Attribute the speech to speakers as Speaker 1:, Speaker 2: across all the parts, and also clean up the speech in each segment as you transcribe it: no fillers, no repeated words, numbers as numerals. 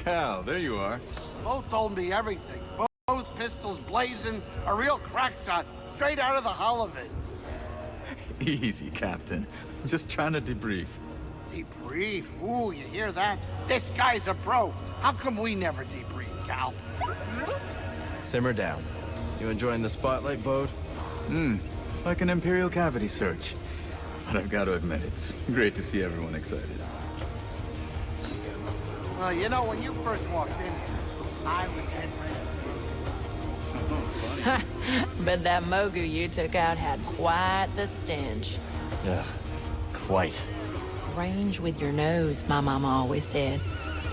Speaker 1: Cal, there you are.
Speaker 2: Both told me everything. Both pistols blazing, a real crack shot, straight out of the hull of it.
Speaker 1: Easy, Captain. Just trying to debrief.
Speaker 2: Debrief? Ooh, you hear that? This guy's a pro. How come we never debrief, Cal?
Speaker 3: Simmer down. You enjoying the spotlight, Bode?
Speaker 1: Like an imperial cavity search. But I've got to admit, it's great to see everyone excited.
Speaker 2: Well, you know, when you first walked in here, I was dead ready.
Speaker 4: But that Mogu you took out had quite the stench.
Speaker 3: Ugh, quite.
Speaker 4: Range with your nose, my mama always said.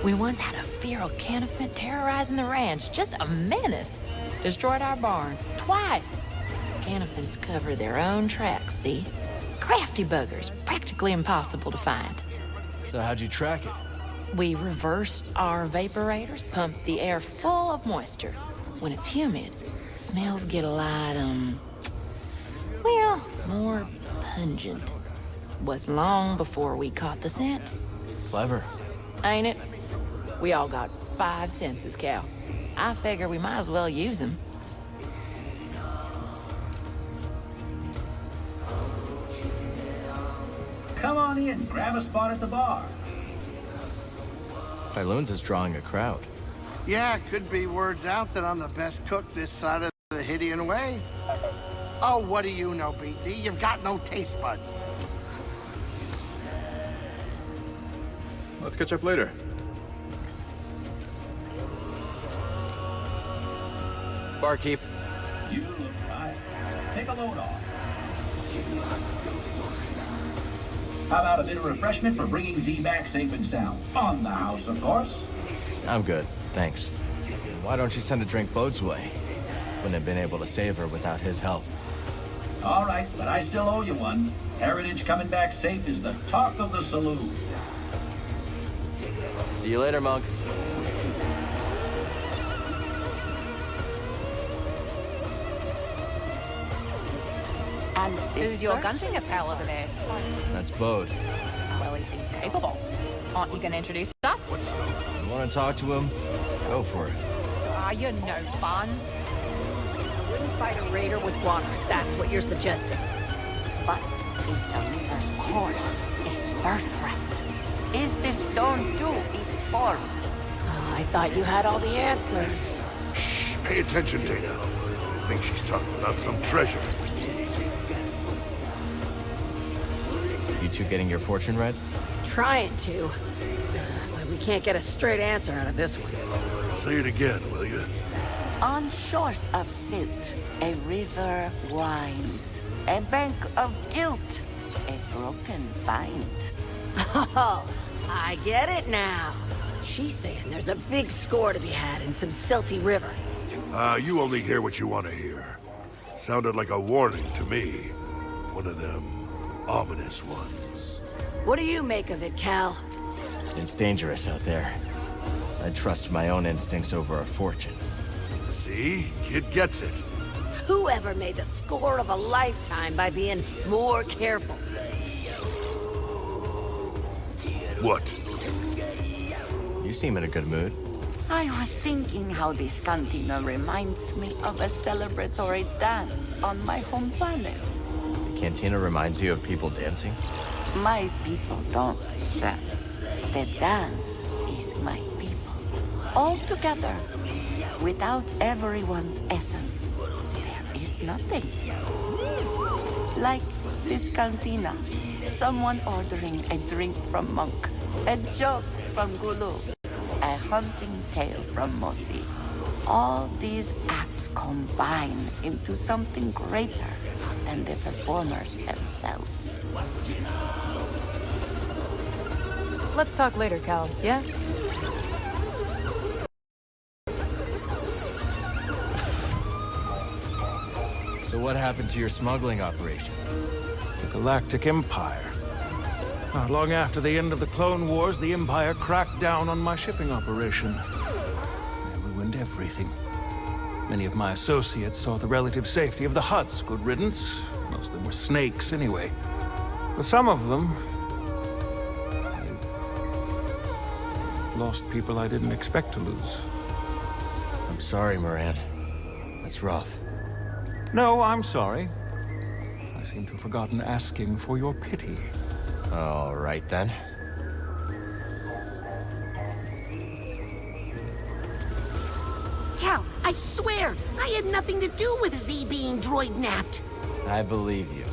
Speaker 4: We once had a feral canifant terrorizing the ranch. Just a menace. Destroyed our barn. Twice. Canifants cover their own tracks, see? Crafty buggers. Practically impossible to find.
Speaker 3: So how'd you track it?
Speaker 4: We reversed our vaporators, pumped the air full of moisture. When it's humid, smells get a lot, well, more pungent. Was long before we caught the scent.
Speaker 3: Clever.
Speaker 4: Ain't it? We all got 5 senses, Cal. I figure we might as well use them.
Speaker 5: Come on in, grab a spot at the bar.
Speaker 3: Pyloon's is drawing a crowd.
Speaker 2: Yeah, could be words out that I'm the best cook this side of the Hydian way. Oh, what do you know, BD? You've got no taste buds.
Speaker 1: Let's catch up later.
Speaker 3: Barkeep.
Speaker 5: You look tired. Take a load off. How about a bit of refreshment for bringing Z back safe and sound? On the house, of course.
Speaker 3: I'm good, thanks. Why don't you send a drink Bode's way? Wouldn't have been able to save her without his help.
Speaker 5: All right, but I still owe you one. Heritage coming back safe is the talk of the saloon.
Speaker 3: See you later, Monk.
Speaker 6: And
Speaker 7: Who's your gunfinger pal over there?
Speaker 3: That's Bode.
Speaker 7: Well, he seems capable. Aren't you gonna introduce us?
Speaker 3: You want to talk to him? Go for it.
Speaker 7: Ah, you're no fun.
Speaker 6: wouldn't fight a raider with water. That's what you're suggesting. But is the river's course its birthright? Is this stone due its form? I thought you had all the answers.
Speaker 8: Shh, pay attention, Dana. I think she's talking about some treasure.
Speaker 3: You two getting your fortune read?
Speaker 6: Trying to. But we can't get a straight answer out of this one.
Speaker 8: Say it again, will you?
Speaker 6: On shores of silt, a river winds. A bank of guilt. A broken bind. Oh, I get it now. She's saying there's a big score to be had in some silty river.
Speaker 8: You only hear what you want to hear. Sounded like a warning to me. One of them ominous ones.
Speaker 6: What do you make of it, Cal?
Speaker 3: It's dangerous out there. I trust my own instincts over a fortune.
Speaker 8: See? Kid gets it.
Speaker 6: Whoever made the score of a lifetime by being more careful?
Speaker 8: What?
Speaker 3: You seem in a good mood.
Speaker 6: I was thinking how this cantina reminds me of a celebratory dance on my home planet.
Speaker 3: The cantina reminds you of people dancing?
Speaker 6: My people don't dance. The dance is my people. All together. Without everyone's essence, there is nothing. Like this cantina. Someone ordering a drink from Monk. A joke from Gulu. A hunting tale from Mosi. All these acts combine into something greater than the performers themselves.
Speaker 4: Let's talk later, Cal, yeah?
Speaker 3: So what happened to your smuggling operation?
Speaker 9: The Galactic Empire. Not long after the end of the Clone Wars, the Empire cracked down on my shipping operation. They ruined everything. Many of my associates saw the relative safety of the huts. Good riddance. Most of them were snakes anyway. But some of them... lost people I didn't expect to lose.
Speaker 3: I'm sorry, Moran. That's rough.
Speaker 9: No, I'm sorry. I seem to have forgotten asking for your pity.
Speaker 3: All right, then.
Speaker 10: Cal, I swear, I had nothing to do with Z being droid-napped.
Speaker 3: I believe you.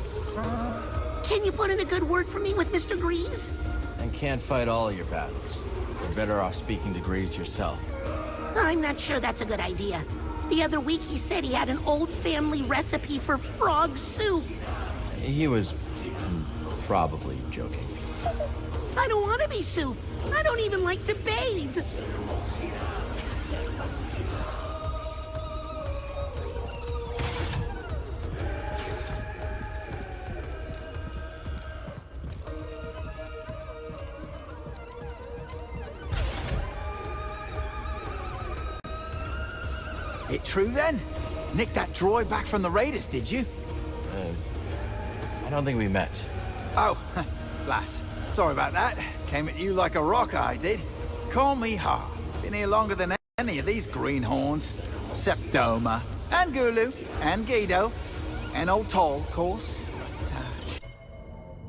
Speaker 10: Can you put in a good word for me with Mr. Grease?
Speaker 3: And can't fight all your battles. You're better off speaking to Grease yourself.
Speaker 10: I'm not sure that's a good idea. The other week he said he had an old family recipe for frog soup.
Speaker 3: He was probably joking.
Speaker 10: I don't want to be soup. I don't even like to bathe.
Speaker 1: It true then? Nicked that droid back from the Raiders, did you?
Speaker 3: I don't think we met.
Speaker 1: Oh, blast. Sorry about that. Came at you like a rock, I did. Call me Ha. Been here longer than any of these greenhorns. Septoma, and Gulu, and Guido, and old Toll, of course.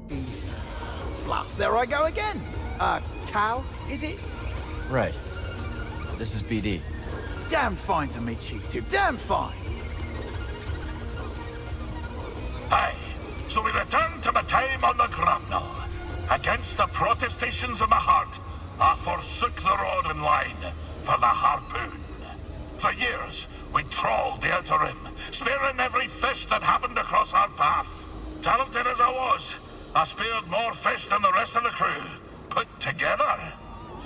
Speaker 1: Jeez. Blast, there I go again. Cal, is it?
Speaker 3: Right. This is BD.
Speaker 1: Damn fine to meet you two. Damn fine.
Speaker 8: Aye, so we return to the time on the grapnel. Against the protestations of my heart, I forsook the rod and line for the harpoon. For years, we trawled the outer rim, spearing every fish that happened across our path. Talented as I was, I speared more fish than the rest of the crew, put together.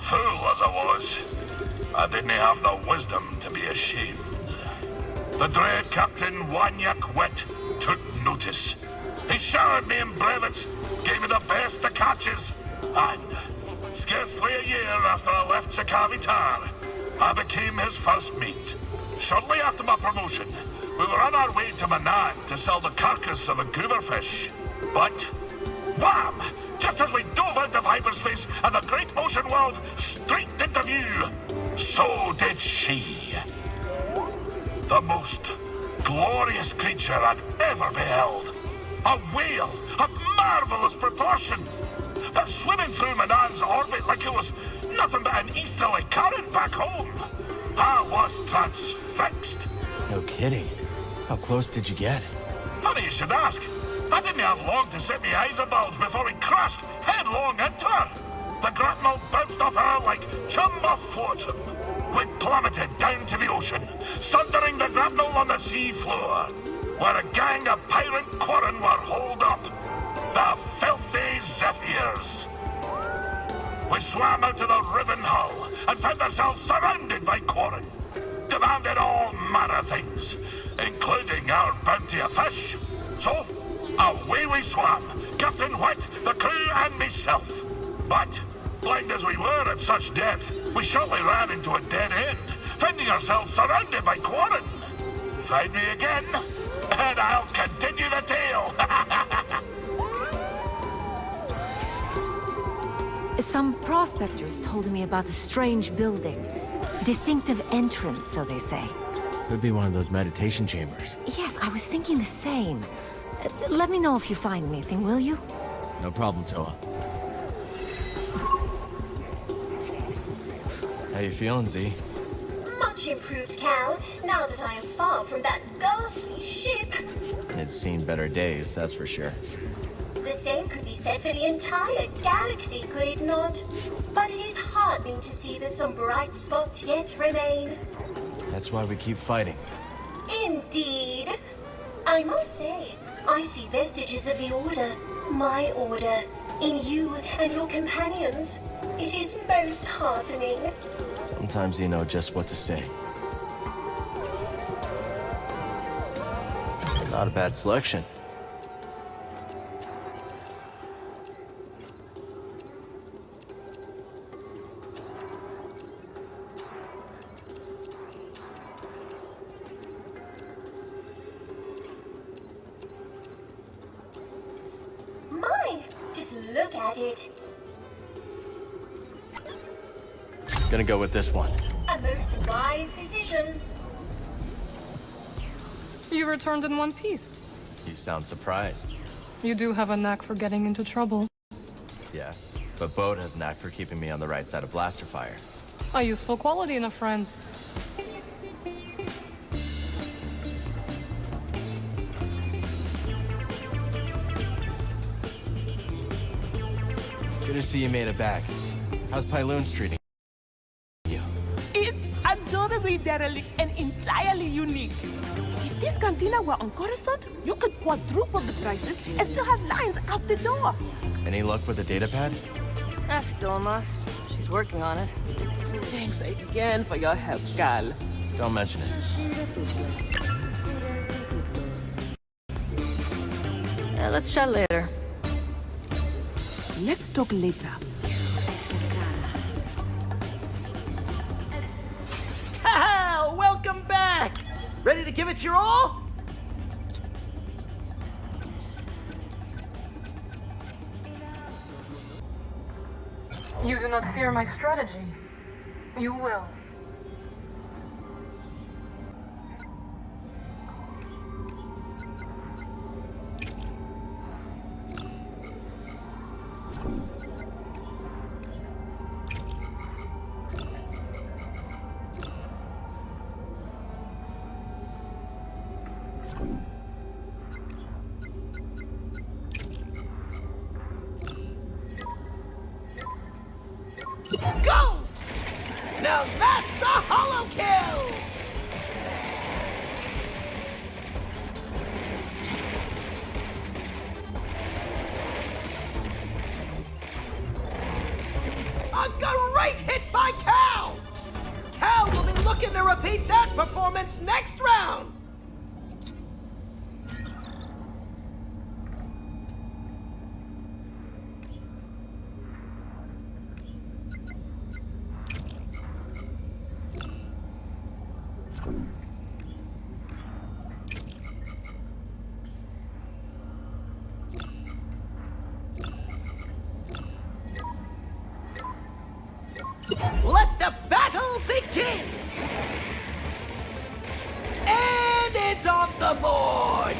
Speaker 8: Fool as I was, I didn't have the wisdom to be ashamed. The dread Captain Wanyak Wet took notice. He showered me in brevets, gave me the best of catches, and scarcely a year after I left Sakavitar, I became his first mate. Shortly after my promotion, we were on our way to Manan to sell the carcass of a gooberfish. But, wham! Just as we dove into hyperspace and the great ocean world streaked into view, so did she. The most glorious creature I'd ever beheld. A whale of marvelous proportion. Swimming through Manan's orbit like it was nothing but an easterly current back home. I was transfixed.
Speaker 3: No kidding. How close did you get?
Speaker 8: Funny you should ask. I didn't have long to set my eyes abulge before he crashed headlong into her. The grapnel bounced off her like chum off flotsam. We plummeted down to the ocean, sundering the grapnel on the sea floor, where a gang of pirate quarren were holed up. The filthy Zephyrs. We swam out to the riven hull and found ourselves surrounded by quarren. Demanded all manner of things, including our bounty of fish. So, away we swam, Captain White, the crew, and myself. But, blind as we were at such depth, we shortly ran into a dead end, finding ourselves surrounded by quarren. Find me again, and I'll continue the tale.
Speaker 11: Some prospectors told me about a strange building. Distinctive entrance, so they say.
Speaker 3: Could be one of those meditation chambers.
Speaker 11: Yes, I was thinking the same. Let me know if you find anything, will you?
Speaker 3: No problem, Toa. How you feeling, Z?
Speaker 12: Much improved, Cal, now that I am far from that ghastly ship.
Speaker 3: It's seen better days, that's for sure.
Speaker 12: The same could be said for the entire galaxy, could it not? But it is heartening to see that some bright spots yet remain.
Speaker 3: That's why we keep fighting.
Speaker 12: Indeed. I must say, I see vestiges of the Order, my Order, in you and your companions. It is most heartening.
Speaker 3: Sometimes you know just what to say. Not a bad selection.
Speaker 12: My, just look at it.
Speaker 3: Gonna go with this one.
Speaker 12: A most wise decision.
Speaker 13: You returned in one piece.
Speaker 3: You sound surprised.
Speaker 13: You do have a knack for getting into trouble.
Speaker 3: Yeah, but Bode has a knack for keeping me on the right side of blaster fire.
Speaker 13: A useful quality in a friend.
Speaker 3: Good to see you made it back. How's Pyloon's treating you?
Speaker 14: It's adorably derelict and entirely unique. If this cantina were on Coruscant, you could quadruple the prices and still have lines out the door.
Speaker 3: Any luck with the datapad?
Speaker 7: Ask Doma. She's working on it.
Speaker 14: Thanks again for your help, Gal.
Speaker 3: Don't mention it.
Speaker 7: Let's chat later.
Speaker 14: Let's talk later.
Speaker 15: Ha! Welcome back! Ready to give it your all?
Speaker 13: You do not fear my strategy. You will.
Speaker 15: Go! Now that's a holo kill! A great hit by Cal! Cal will be looking to repeat that performance next round! Let the battle begin! And it's off the board!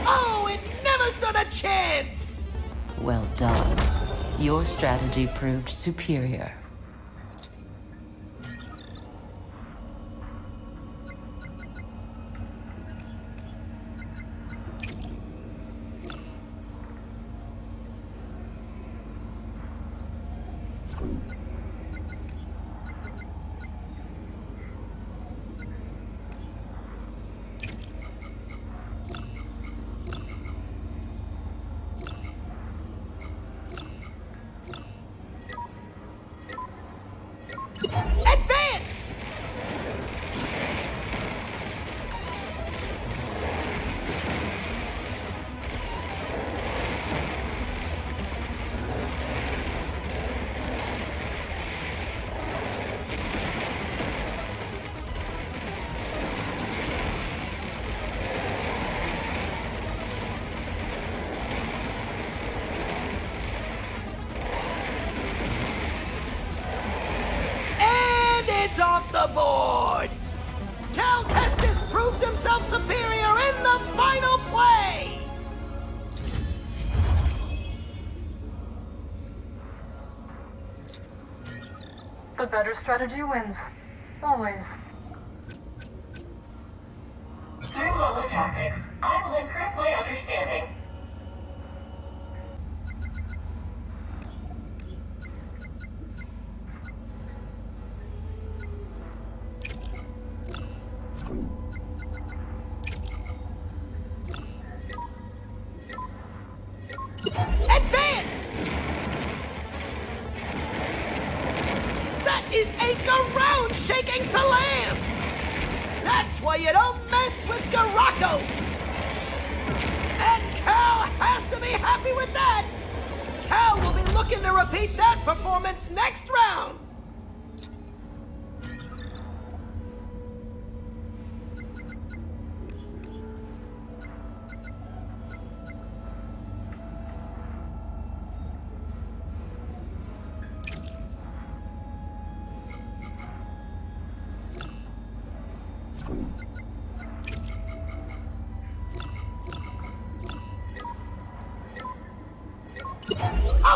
Speaker 15: Oh, it never stood a chance!
Speaker 6: Well done. Your strategy proved superior.
Speaker 15: Advance! It's off the board! Cal Kestis proves himself superior in the final play!
Speaker 13: The better strategy wins. Always.
Speaker 12: Through Holotactics, I will improve my understanding.
Speaker 15: Advance! That is a ground-shaking salam! That's why you don't mess with Garacos! And Cal has to be happy with that! Cal will be looking to repeat that performance next round!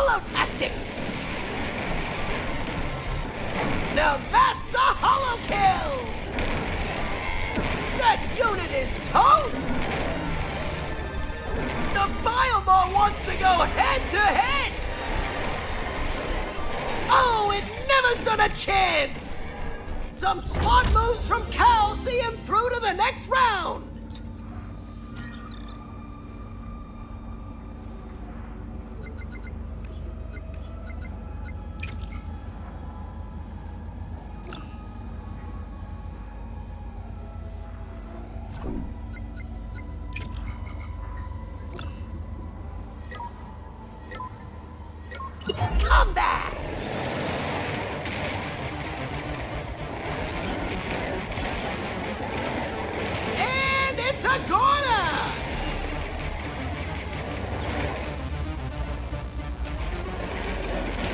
Speaker 15: Holotactics! Now that's a holo kill! That unit is toast! The Bilemaw wants to go head-to-head! Oh, it never stood a chance! Some smart moves from Cal see him through to the next round! Combat! And it's a goner!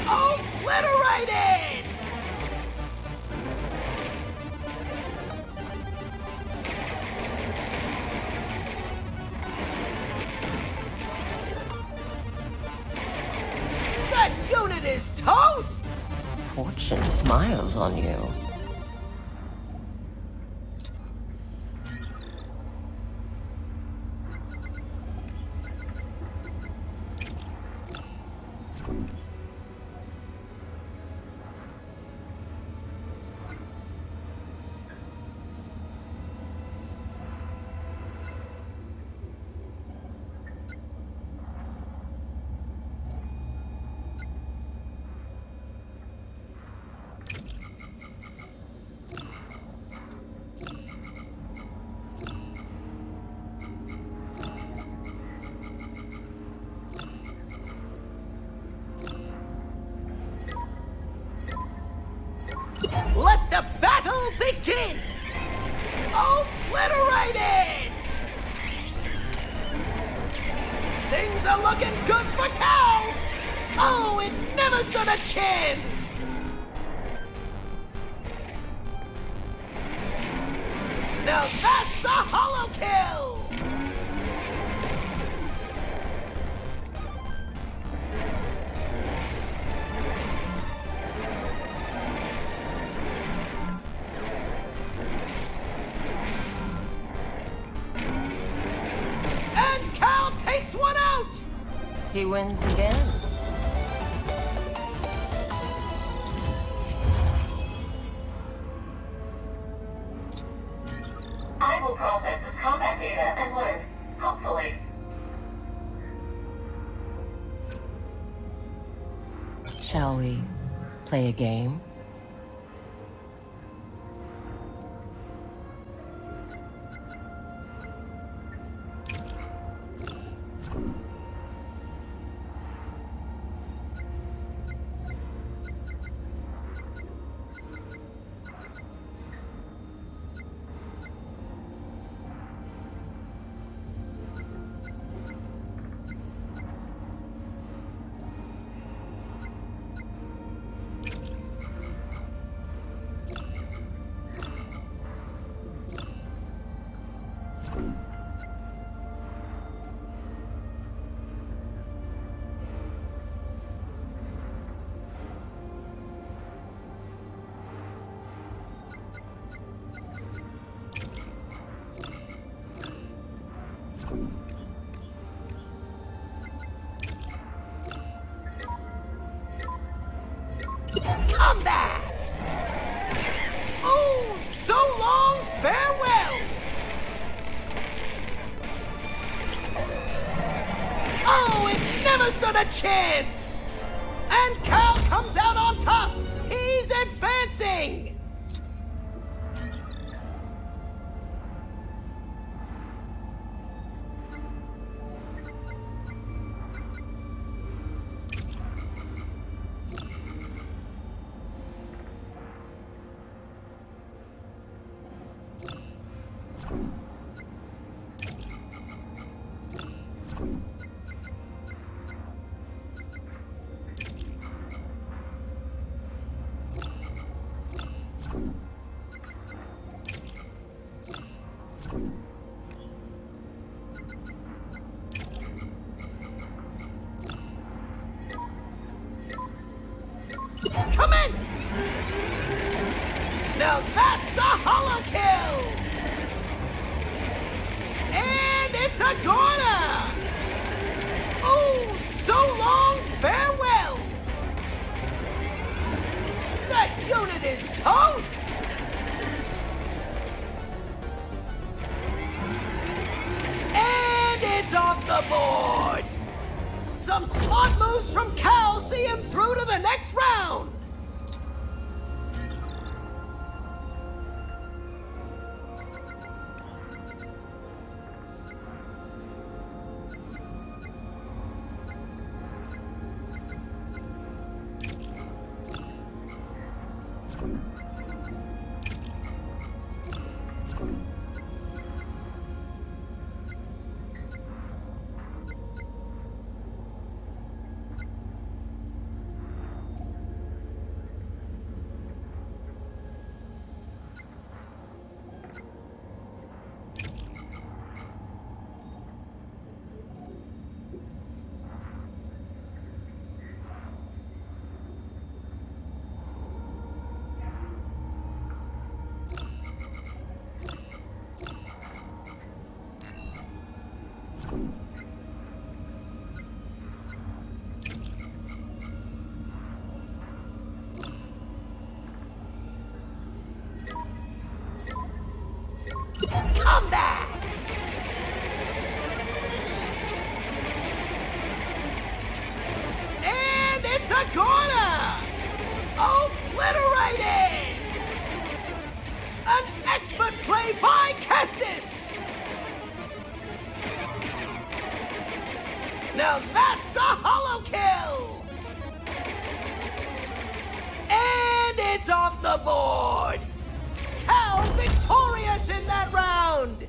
Speaker 15: Obliterated! That unit is toast!
Speaker 6: Fortune smiles on you.
Speaker 15: Let the battle begin! Obliterated! Things are looking good for Cal! Oh, it never stood a chance! Now that's a holo kill! And Cal takes one out!
Speaker 6: He wins again.
Speaker 12: I will process this combat data and learn, hopefully.
Speaker 6: Shall we play a game?
Speaker 15: Combat! Oh, so long, farewell! Oh, it never stood a chance! And Cal comes out on top! He's advancing! Commence! Now that's a holo kill! And it's a goner! Oh, so long, farewell! That unit is toast! And it's off the board! Some smart moves from Cal see him through to the next round! Combat! And it's a goner! Obliterated! An expert play by Kestis! Now that's a holo kill! And it's off the board! Cal victorious in that round!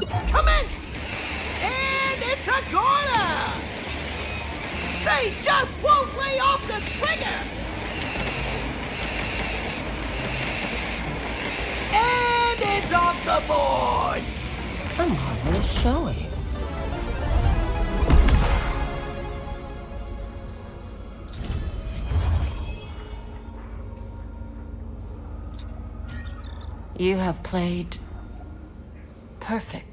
Speaker 15: Commence! And it's a goner! They just won't lay off the trigger! And it's off the board!
Speaker 6: A marvelous showing. You have played perfect.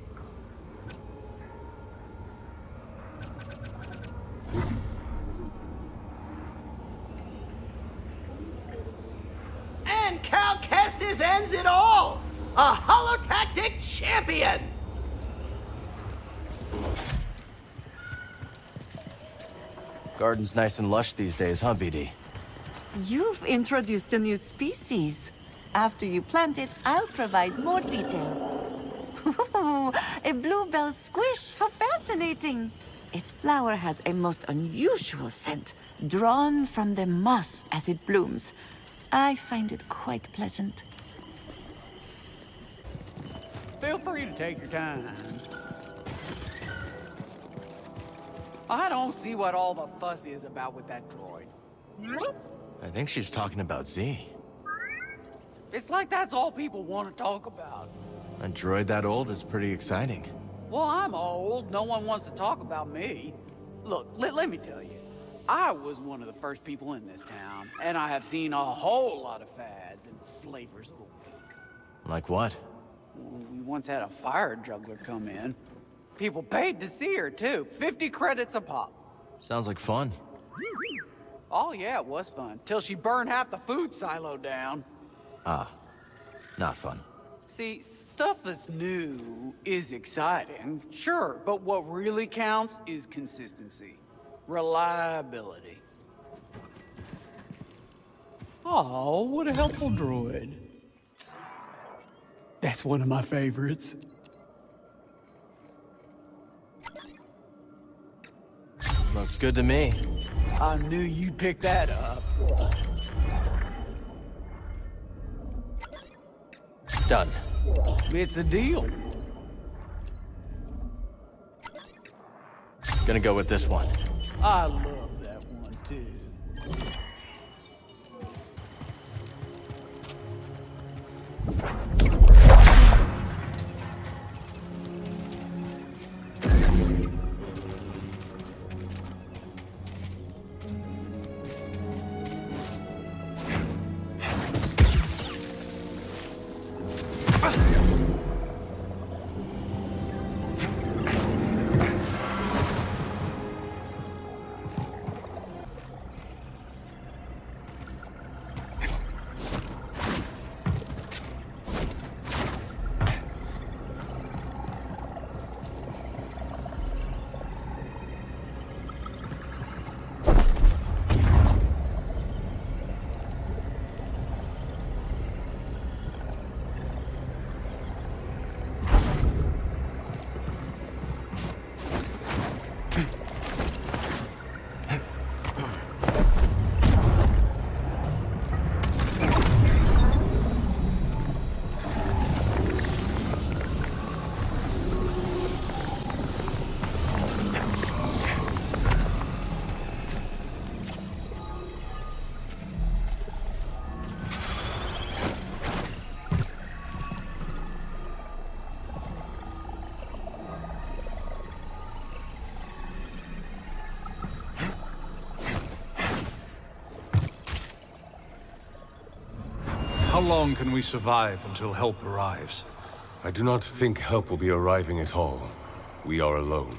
Speaker 15: And Cal Kestis ends it all! A Holotactic champion!
Speaker 3: Garden's nice and lush these days, huh, BD?
Speaker 16: You've introduced a new species. After you plant it, I'll provide more detail. Ooh, a bluebell squish, how fascinating! Its flower has a most unusual scent, drawn from the moss as it blooms. I find it quite pleasant.
Speaker 17: Feel free to take your time. I don't see what all the fuss is about with that droid.
Speaker 3: I think she's talking about Z.
Speaker 17: It's like that's all people want to talk about.
Speaker 3: A droid that old is pretty exciting.
Speaker 17: Well, I'm old. No one wants to talk about me. Look, let me tell you. I was one of the first people in this town, and I have seen a whole lot of fads and flavors of the week.
Speaker 3: Like what?
Speaker 17: We once had a fire juggler come in. People paid to see her, too. 50 credits a pop.
Speaker 3: Sounds like fun.
Speaker 17: Oh, yeah, it was fun. Till she burned half the food silo down.
Speaker 3: Ah, not fun.
Speaker 17: See, stuff that's new is exciting, sure, but what really counts is consistency. Reliability. Oh, what a helpful droid. That's one of my favorites.
Speaker 3: Looks good to me.
Speaker 17: I knew you'd pick that up.
Speaker 3: Done.
Speaker 17: It's a deal.
Speaker 3: Gonna go with this one.
Speaker 17: I love that one, too.
Speaker 18: How long can we survive until help arrives?
Speaker 19: I do not think help will be arriving at all. We are alone.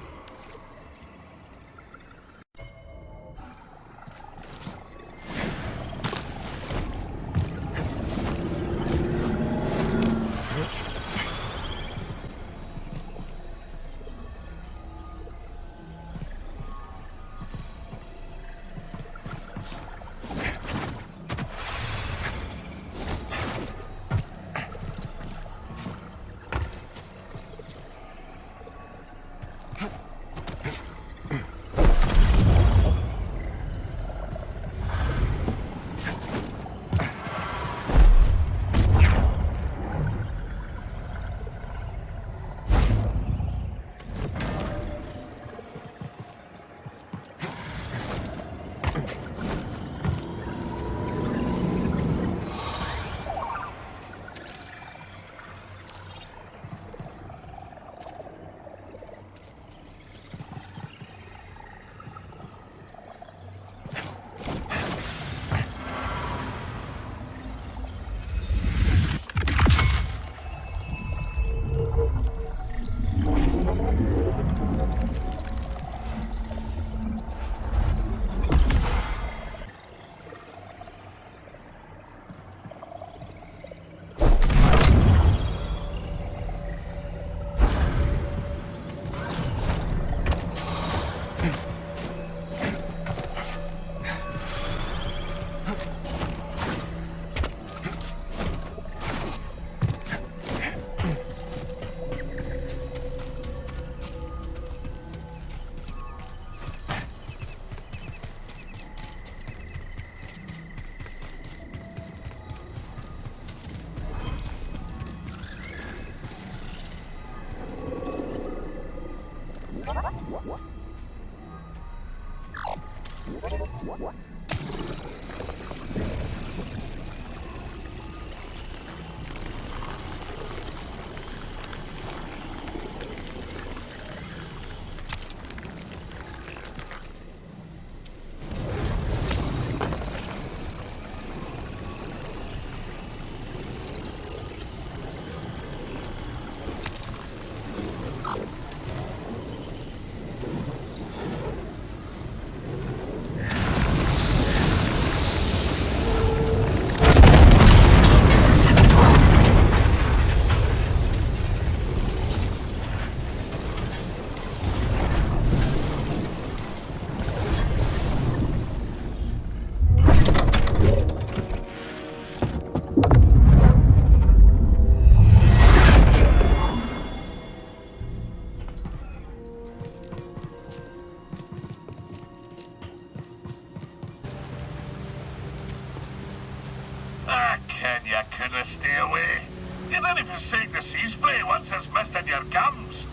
Speaker 8: to stay away. You didn't even sing the sea spray once it's missed in your gums.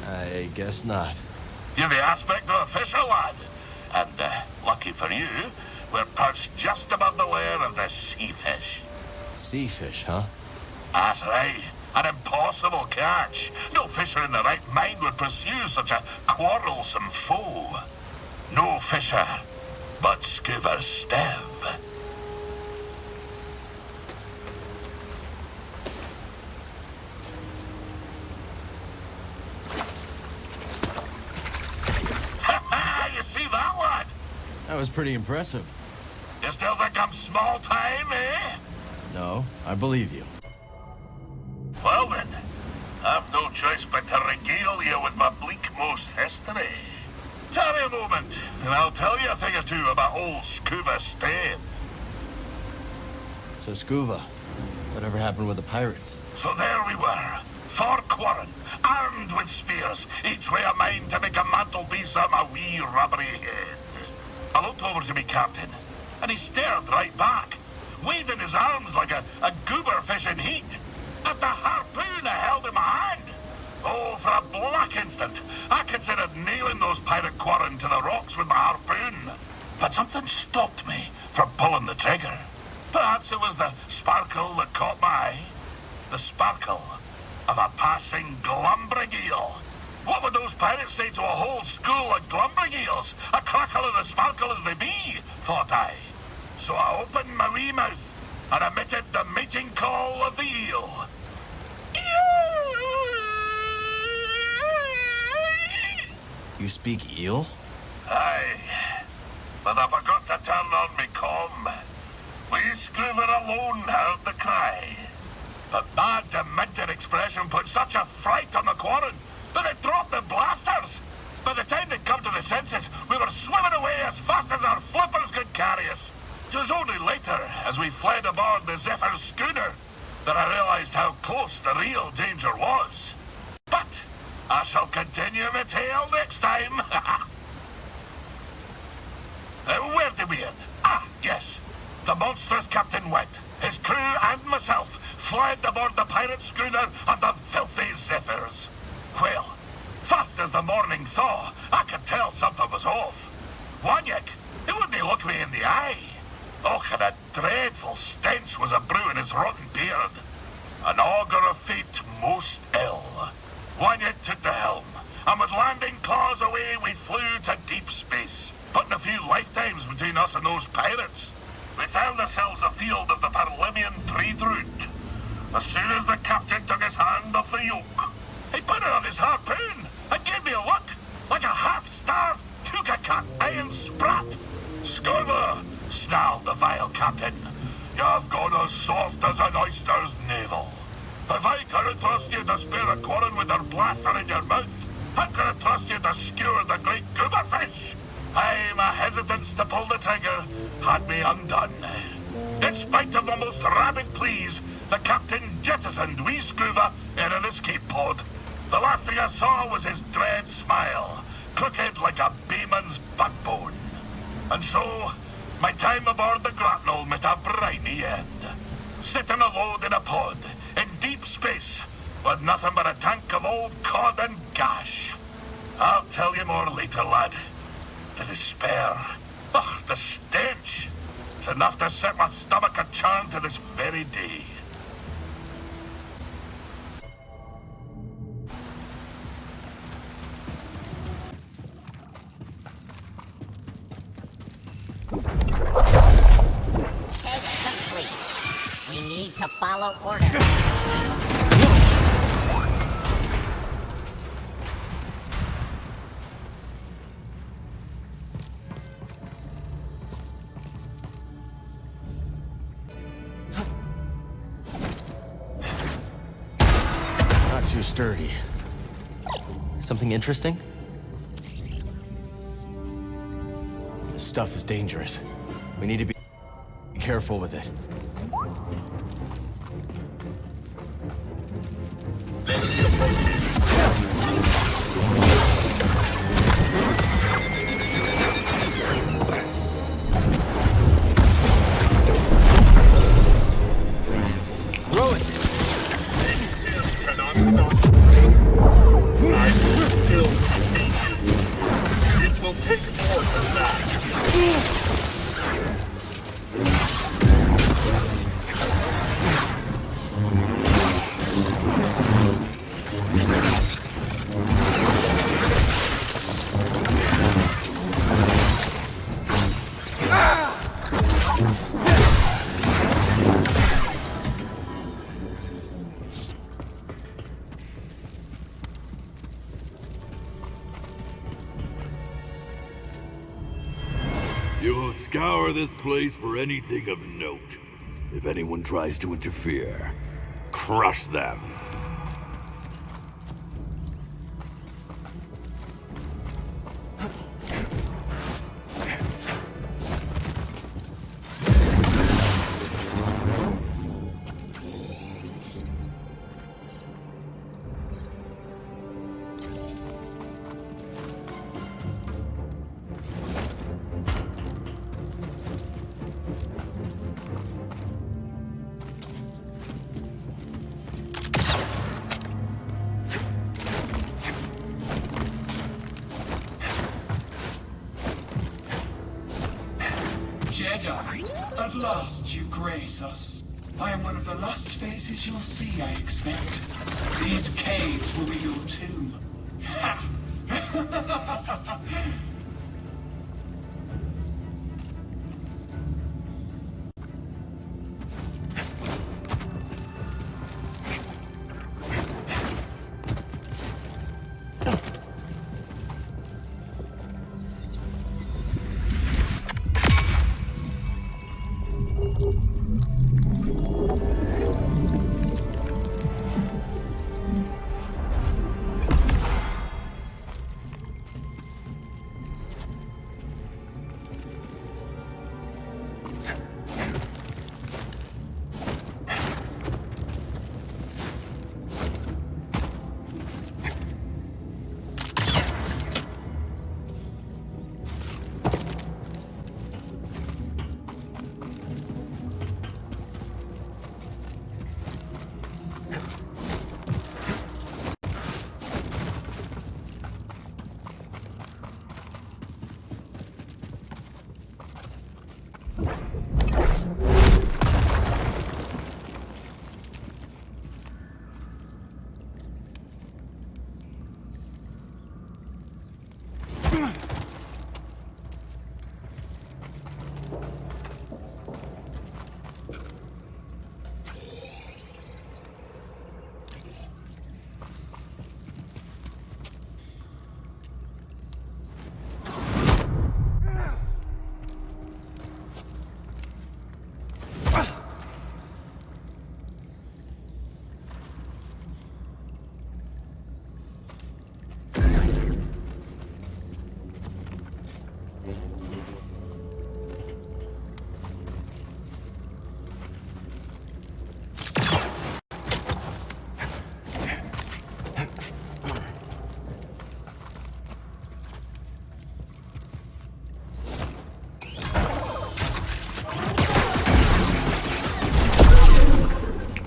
Speaker 3: I guess not.
Speaker 8: You're the aspect of a fisher, lad. And, lucky for you, we're perched just above the lair of the sea fish.
Speaker 3: Sea fish, huh?
Speaker 8: That's right. An impossible catch. No fisher in the right mind would pursue such a quarrelsome foe. No fisher, but Skoova's Sebb. You see that, lad?
Speaker 3: That was pretty impressive.
Speaker 8: You still think I'm small time, eh?
Speaker 3: No, I believe you.
Speaker 8: Well then, I've no choice but to regale you with my bleak-most history. Tarry a moment, and I'll tell you a thing or two about old Skoova Sebb.
Speaker 3: So Skoova, whatever happened with the pirates?
Speaker 8: So there we were, 4 quarren, armed with spears, each way a mind to make a mantelpiece of my wee rubbery head. I looked over to me captain, and he stared right back, waving his arms like a goober fish in heat. At the harpoon I held in my hand. Oh, for a black instant, I considered nailing those pirate quarren to the rocks with my harpoon. But something stopped me from pulling the trigger. Perhaps it was the sparkle that caught my eye. The sparkle of a passing glumbrigeel. What would those pirates say to a whole school of glumbrigeels? A crackle and a sparkle as they be, thought I. So I opened my wee mouth and emitted the mating call of the eel.
Speaker 3: You speak eel?
Speaker 8: Aye, but I forgot to turn on me comm. We Skoova alone heard the cry. But my demented expression put such a fright on the quarren that it dropped the blasters. By the time they'd come to the senses, we were swimming away as fast as our flippers could carry us. It was only later, as we fled aboard the Zephyr's schooner, that I realized how close the real danger was. But I shall continue my tale next time. Where did we end? Ah, yes. The monstrous captain went. His crew and myself fled aboard the pirate schooner and the filthy Zephyrs. Well, fast as the morning thaw, I could tell something was off. Wanyek, he wouldn't look me in the eye. Oh, and a dreadful stench was a-brewing his rotten beard. An augur of fate most ill. Wanyek took the helm, and with landing claws away we flew to deep space, putting a few lifetimes between us and those pirates. We found ourselves afield of the Parlemian trade route. As soon as the captain took his hand off the yoke, he put it on his harpoon and gave me a look, like a half-starved Tuka-cat iron sprat. Skoova, snarled the vile captain. You've gone as soft as an oyster's navel. If I couldn't trust you to spare a quarren with your blaster in your mouth, how could I trust you to skewer the great goober fish? Aye, my hesitance to pull the trigger had me undone. In spite of the most rabid pleas, the captain jettisoned wee Skoova in an escape pod. The last thing I saw was his dread smile, crooked like a bayman's backbone. And so, my time aboard the grapnel met a briny end. Sitting alone in a pod, in deep space, with nothing but a tank of old cod and gash. I'll tell you more later, lad. The despair, the stench. It's enough to set my stomach a-churn to this very day.
Speaker 20: Test complete. We need to follow orders.
Speaker 3: Not too sturdy. Something interesting? This stuff is dangerous. We need to be careful with it.
Speaker 21: You will scour this place for anything of note. If anyone tries to interfere, crush them.
Speaker 22: Jedi, at last you grace us. I am one of the last faces you'll see, I expect. These caves will be your tomb. Ha!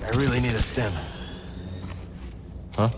Speaker 3: I really need a stem. Huh?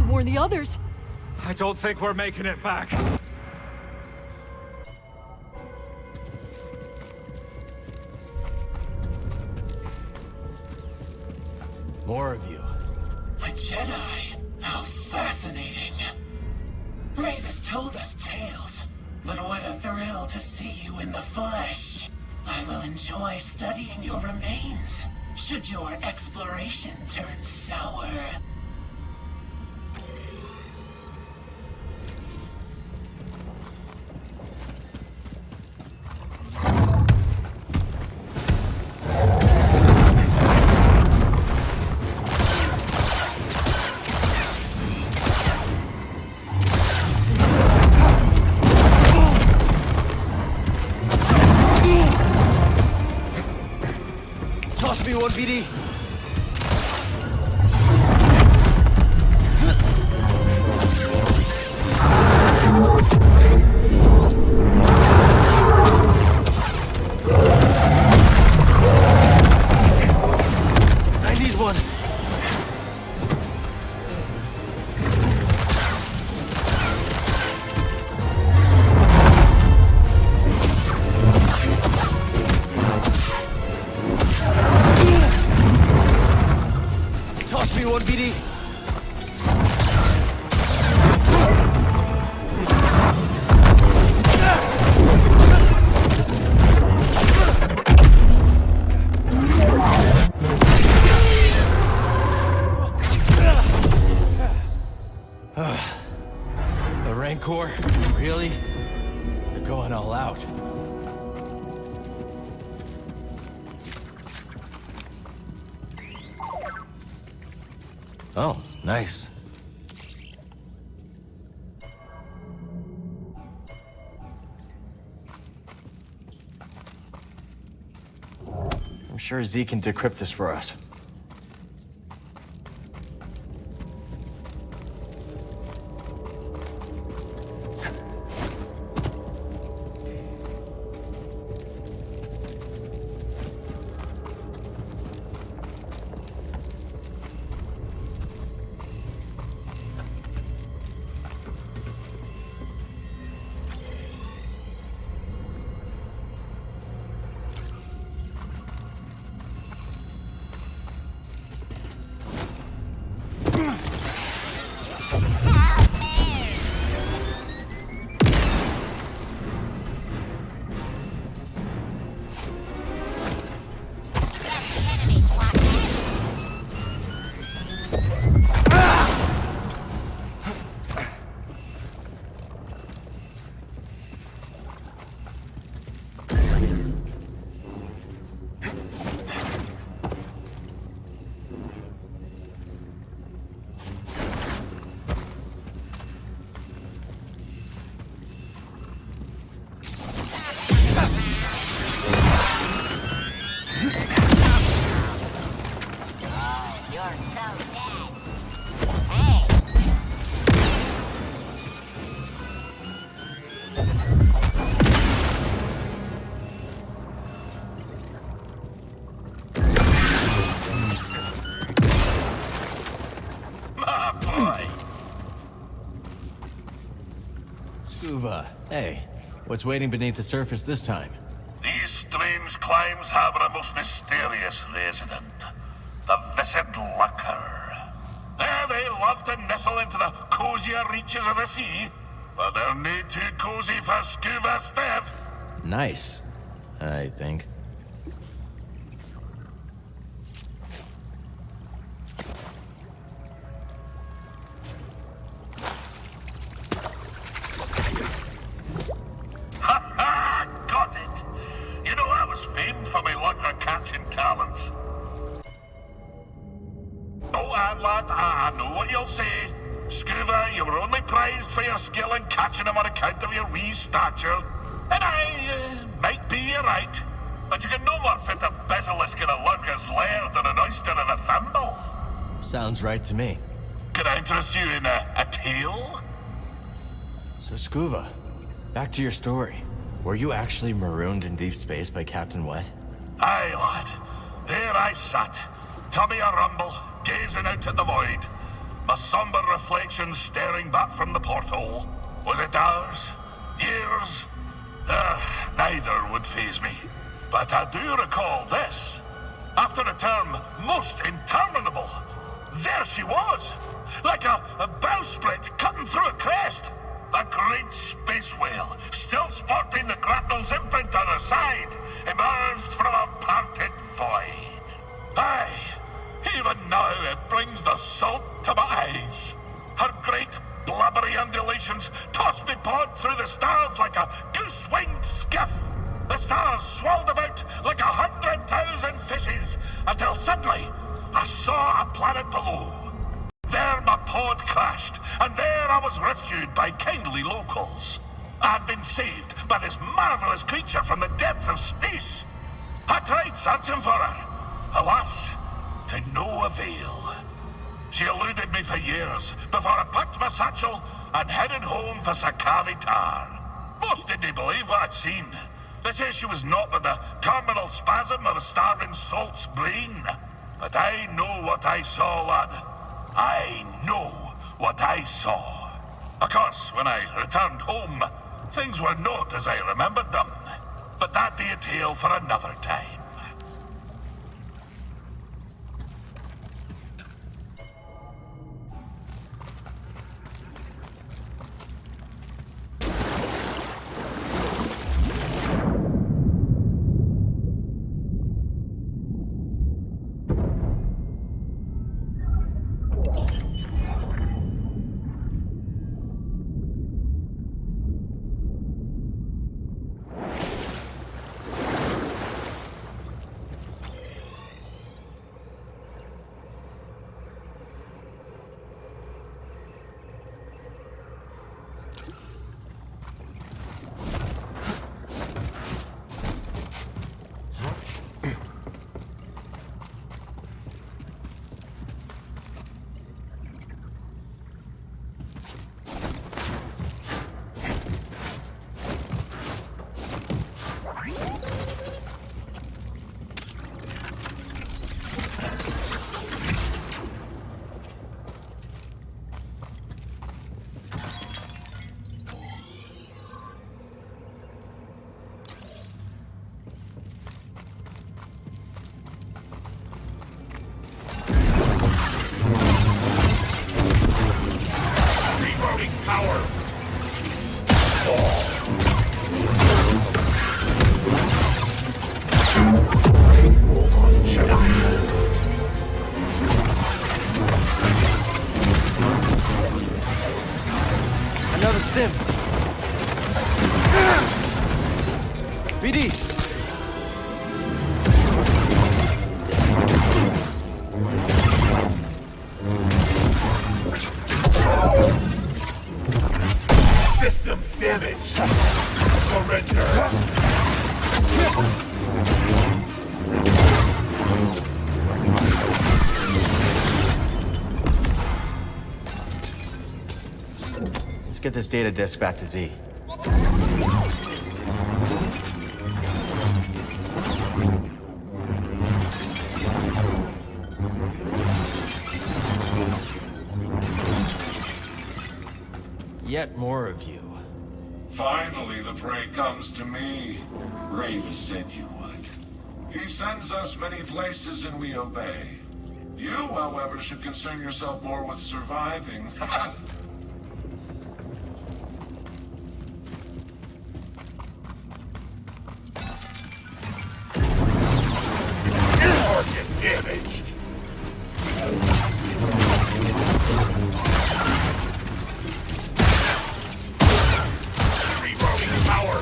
Speaker 23: Warn the others.
Speaker 18: I don't think we're making it back.
Speaker 3: More of you.
Speaker 22: A Jedi? How fascinating. Rayvis told us tales, but what a thrill to see you in the flesh. I will enjoy studying your remains, should your exploration turn sour.
Speaker 3: one, BD. I need one. Toss me one, BD. The Rancor? Really? They're going all out. Oh, nice. I'm sure Z can decrypt this for us. Skoova, hey, what's waiting beneath the surface this time?
Speaker 8: These strange climes harbor a most mysterious resident, the Viscid lurker. There they love to nestle into the cozier reaches of the sea, but they're no too cozy for Skoova Sebb.
Speaker 3: Nice, I think.
Speaker 8: Got it! You know, I was famed for my lurker catching talents. Oh, and lad, I know what you'll say. Skoova, you were only prized for your skill in catching them on account of your wee stature. And I might be you're right. But you can no more fit a basilisk in a lurker's lair than an oyster in a thimble.
Speaker 3: Sounds right to me.
Speaker 8: Could I interest you in a tale?
Speaker 3: So Skoova, back to your story. Were you actually marooned in deep space by Captain Wet?
Speaker 8: Aye, lad. There I sat, tummy a rumble, gazing out at the void. My somber reflection staring back from the porthole. Was it hours? Years? Neither would faze me. But I do recall this. After a term most interminable, there she was, like a bowsprit cutting through a crest. The great space whale, still sporting the grapnel's imprint on her side, emerged from a parted void. Aye, even now it brings the salt to my eyes. Her great blubbery undulations tossed me pod through the stars like a goose-winged skiff. The stars swirled about like 100,000 fishes, until suddenly I saw a planet below. There my pod crashed, and there I was rescued by kindly locals. I had been saved by this marvelous creature from the depth of space. I tried searching for her, alas, to no avail. She eluded me for years before I packed my satchel and headed home for Sakari Tar. Most didn't believe what I'd seen. They say she was knocked with the terminal spasm of a starving salt's brain. But I know what I saw, lad. I know what I saw. Of course, when I returned home, things were not as I remembered them. But that be a tale for another time.
Speaker 3: BD!
Speaker 8: Systems damaged. Surrender.
Speaker 3: Let's get this data disk back to Z. Yet more of you.
Speaker 2: Finally, the prey comes to me. Rayvis said you would. He sends us many places and we obey. You, however, should concern yourself more with surviving.
Speaker 8: Target damaged. Reloading power.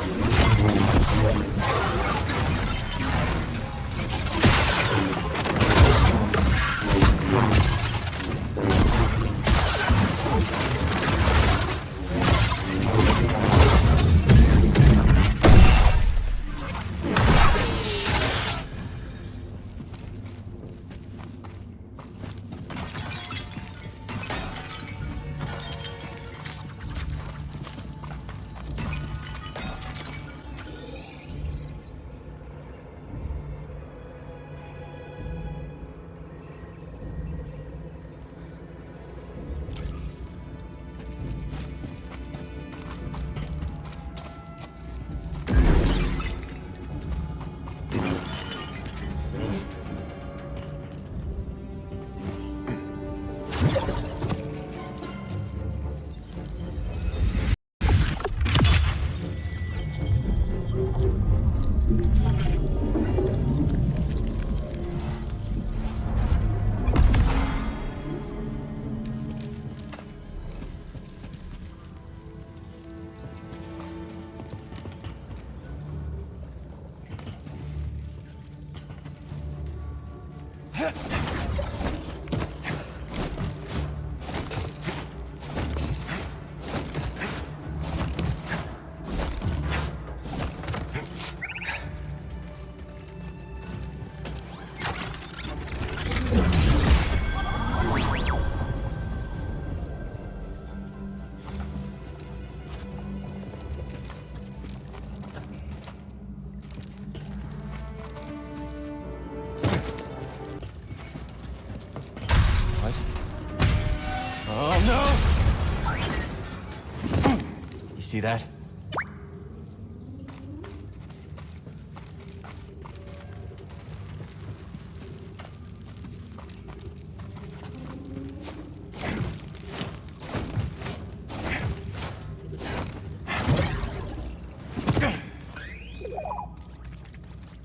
Speaker 3: see that?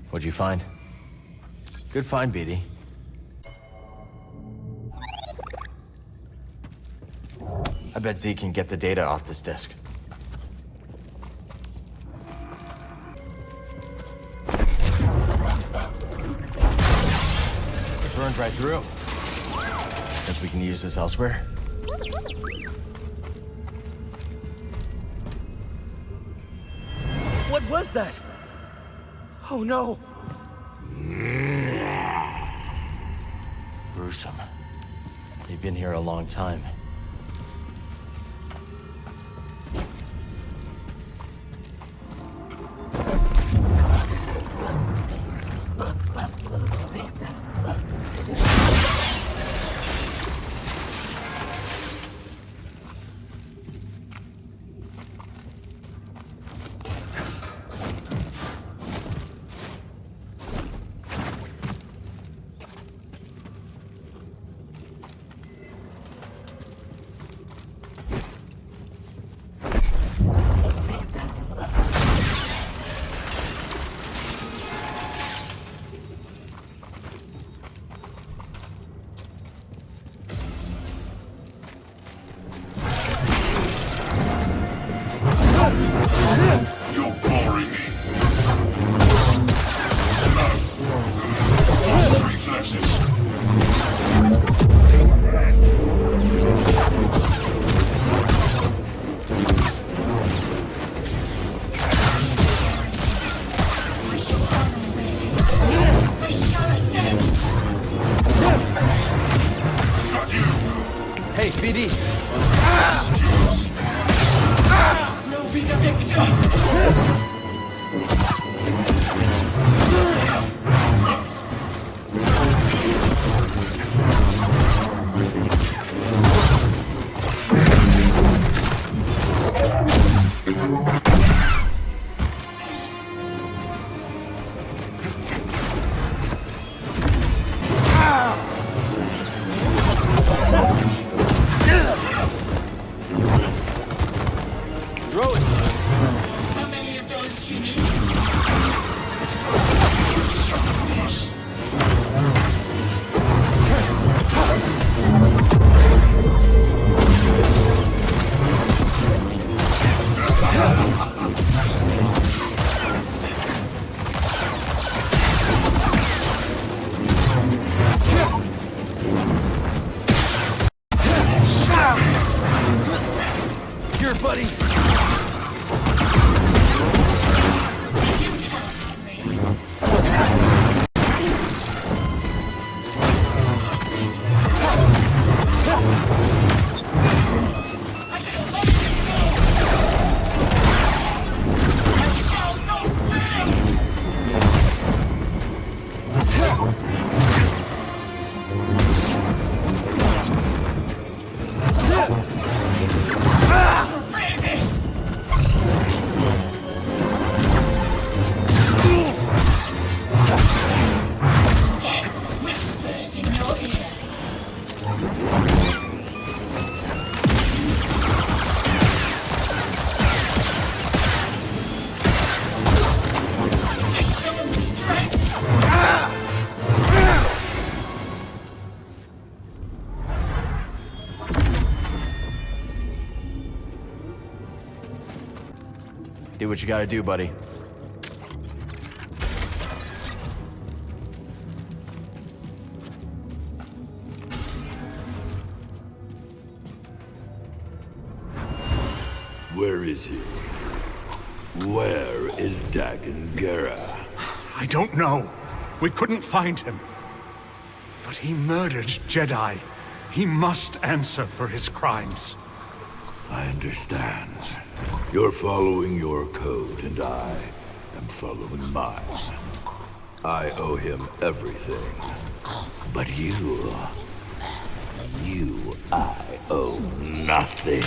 Speaker 3: What'd you find? Good find, BD. I bet Z can get the data off this disk. It burned right through. Guess we can use this elsewhere.
Speaker 15: What was that? Oh no!
Speaker 3: Gruesome. They've been here a long time. Hey, BD!
Speaker 22: We'll be the victor! How many of those do you need?
Speaker 3: Here, buddy! Do what you gotta do, buddy.
Speaker 21: Where is he? Where is Dagon Gera?
Speaker 18: I don't know. We couldn't find him. But he murdered Jedi. He must answer for his crimes.
Speaker 21: I understand. You're following your code, and I am following mine. I owe him everything. But you, I owe nothing.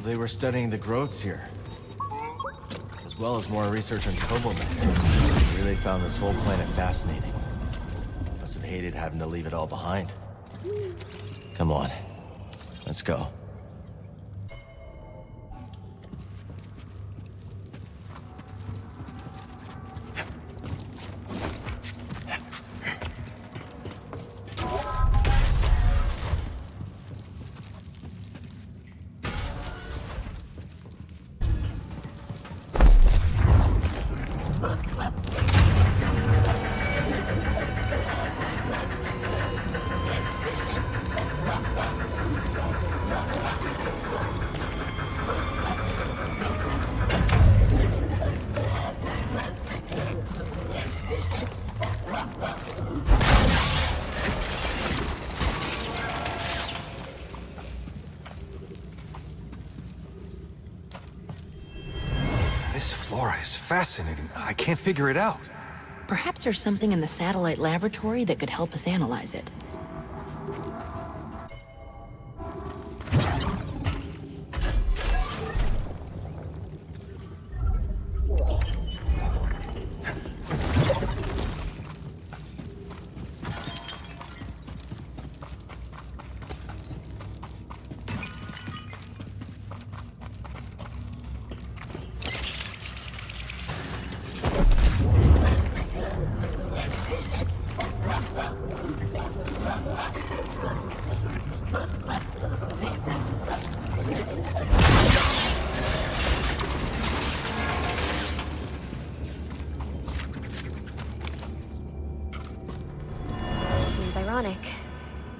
Speaker 3: they were studying the growths here. As well as more research on Koboh matter. Really found this whole planet fascinating. Must have hated having to leave it all behind. Come on, let's go.
Speaker 4: Fascinating. I can't figure it out.
Speaker 7: Perhaps there's something in the satellite laboratory that could help us analyze it.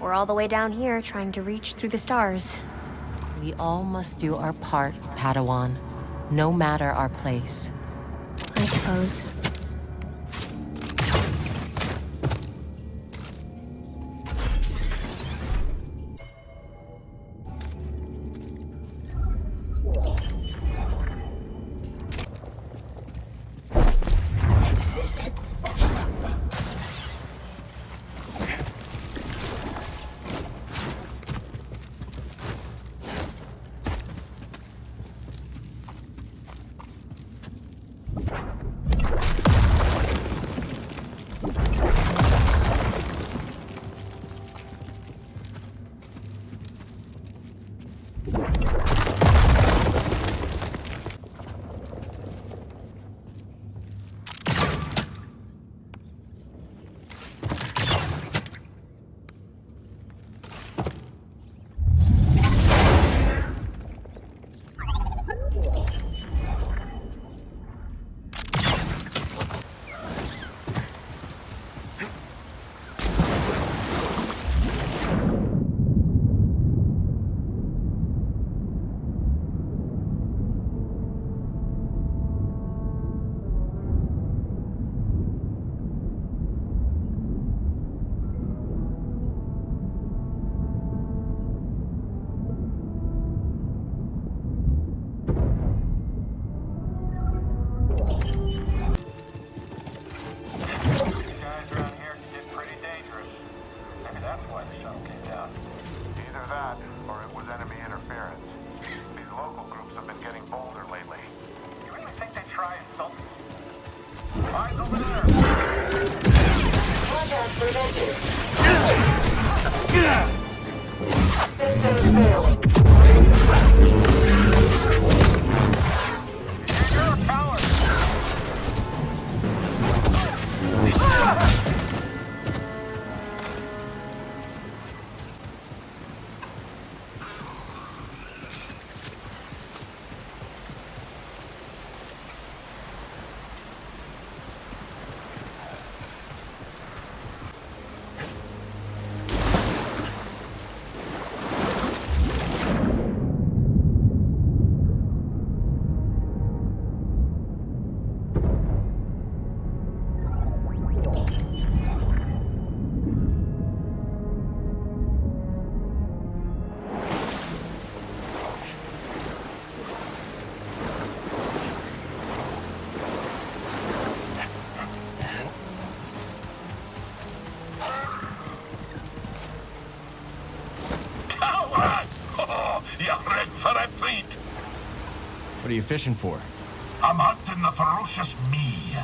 Speaker 5: We're all the way down here trying to reach through the stars.
Speaker 9: We all must do our part, Padawan. No matter our place.
Speaker 5: I suppose.
Speaker 3: What are you fishing for?
Speaker 8: I'm hunting the ferocious me.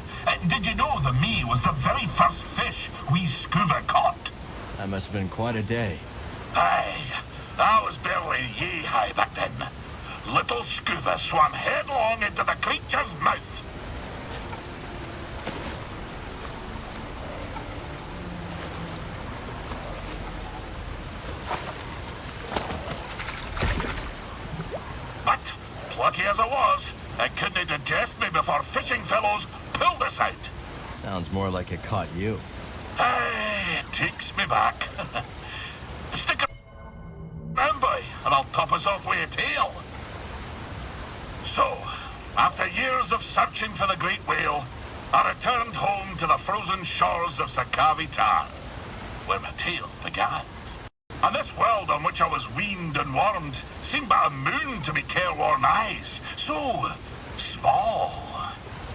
Speaker 8: Did you know the me was the very first fish we Skoova caught?
Speaker 3: That must have been quite a day.
Speaker 8: Aye, I was barely yee-high back then. Little Skoova swam headlong into the creature's mouth. But, plucky as I was, I couldn't digest me before fishing fellows pulled us out.
Speaker 3: Sounds more like it caught you.
Speaker 8: Aye, it takes me back. Stick around, boy, and I'll top us off with a tail. So, after years of searching for the great whale, I returned home to the frozen shores of Sakavita, where my tale began. And this world on which I was weaned and warmed seemed but a moon to me careworn eyes. So small.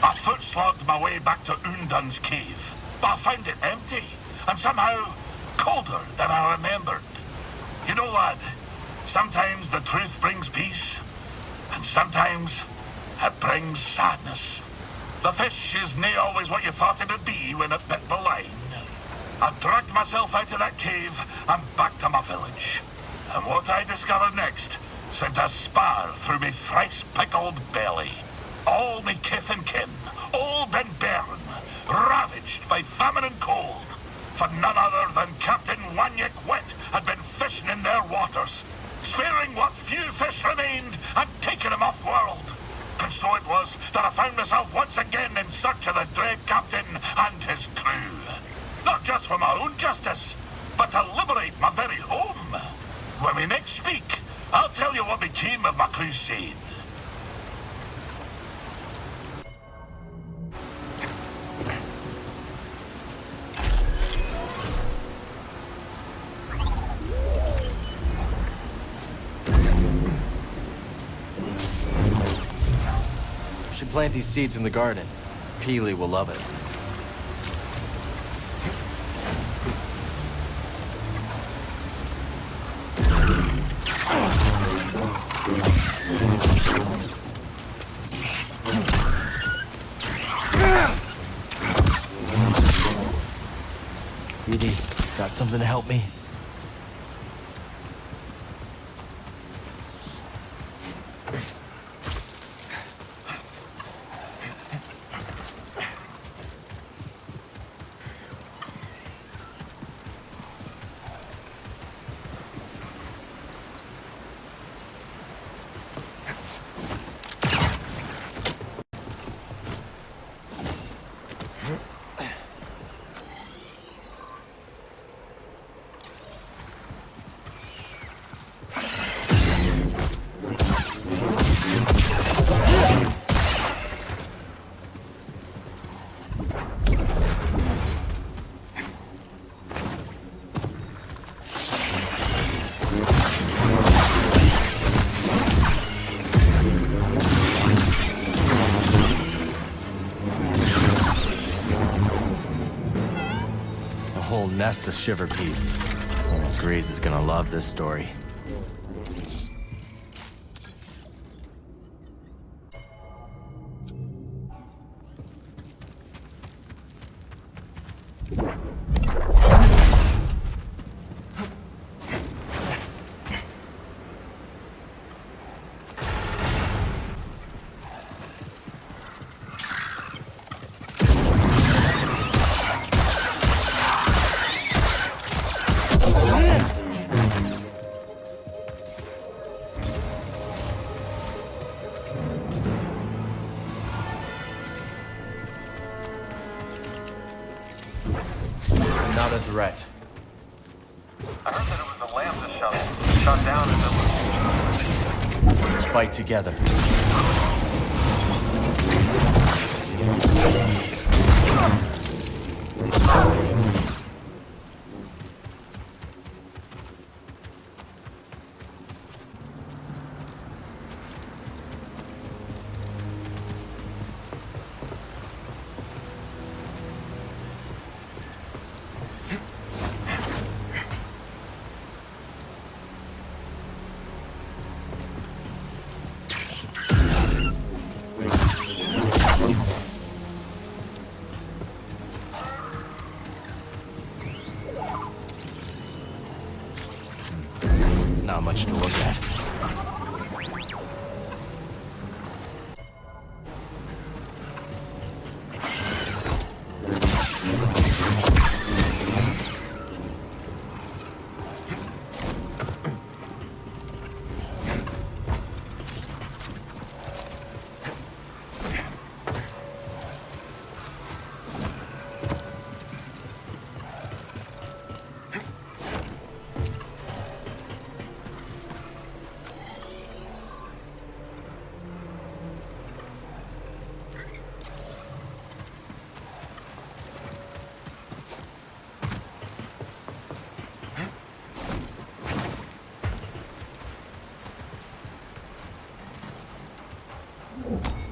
Speaker 8: I foot-slogged my way back to Undun's cave, but I found it empty, and somehow colder than I remembered. You know, lad, sometimes the truth brings peace, and sometimes it brings sadness. The fish is nae always what you thought it'd be when it bit the line. I dragged myself out of that cave and back to my village. And what I discovered next sent a spar through me thrice-pickled belly. All me kith and kin, old and bairn, ravaged by famine and cold. For none other than Captain Wanyik Wet had been fishing in their waters, sparing what few fish remained and taking them off-world. And so it was that I found myself once again in search of the dread captain and his crew. Not just for my own justice, but to liberate my very home. When we next speak, I'll tell you what became of my crusade.
Speaker 3: Should plant these seeds in the garden. Peely will love it. Edie, got something to help me? Nest of shiver peats. Grease is gonna love this story. Not a threat.
Speaker 1: I heard that it was the lamp that shot down as it was...
Speaker 3: Let's fight together. Not much to look at.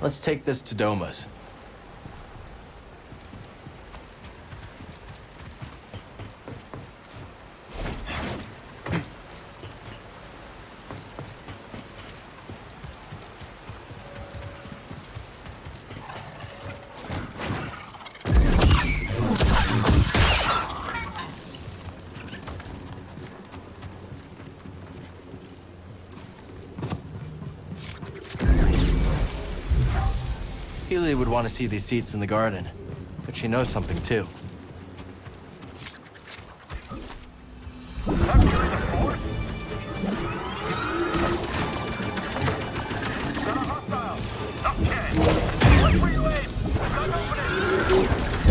Speaker 3: Let's take this to Doma's. Healy would want to see these seats in the garden, but she knows something too.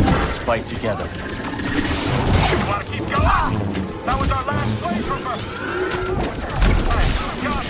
Speaker 3: Let's fight together.
Speaker 1: You want to keep going? That was our last play, Trooper. Got it.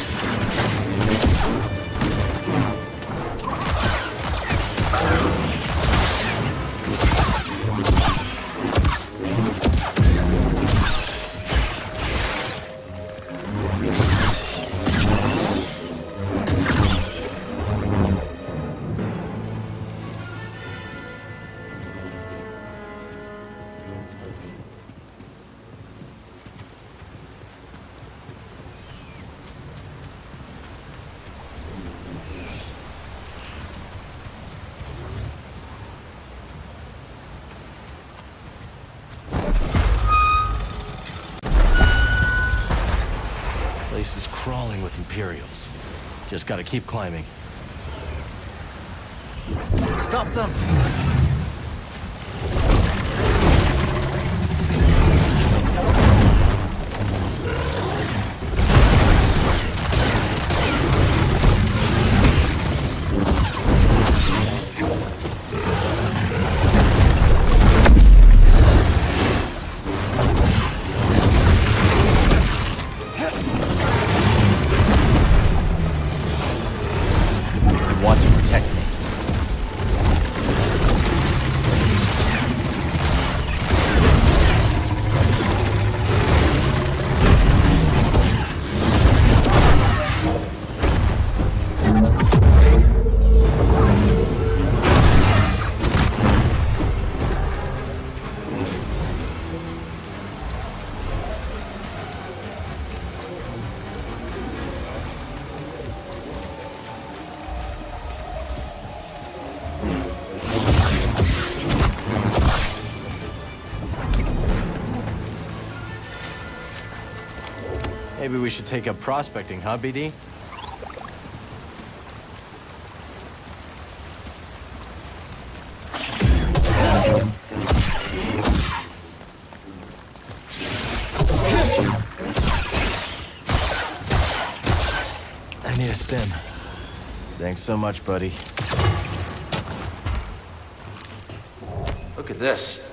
Speaker 3: Place is crawling with Imperials. Just gotta keep climbing. Stop them! Want to protect me. Maybe we should take up prospecting, huh, BD? I need a stim. Thanks so much, buddy.
Speaker 10: Look at this.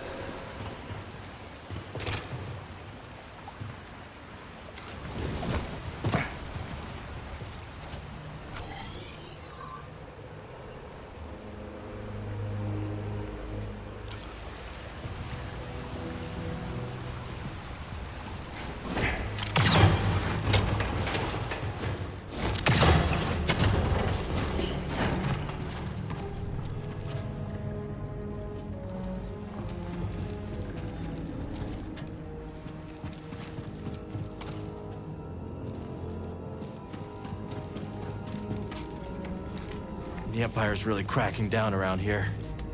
Speaker 3: The Empire's really cracking down around here.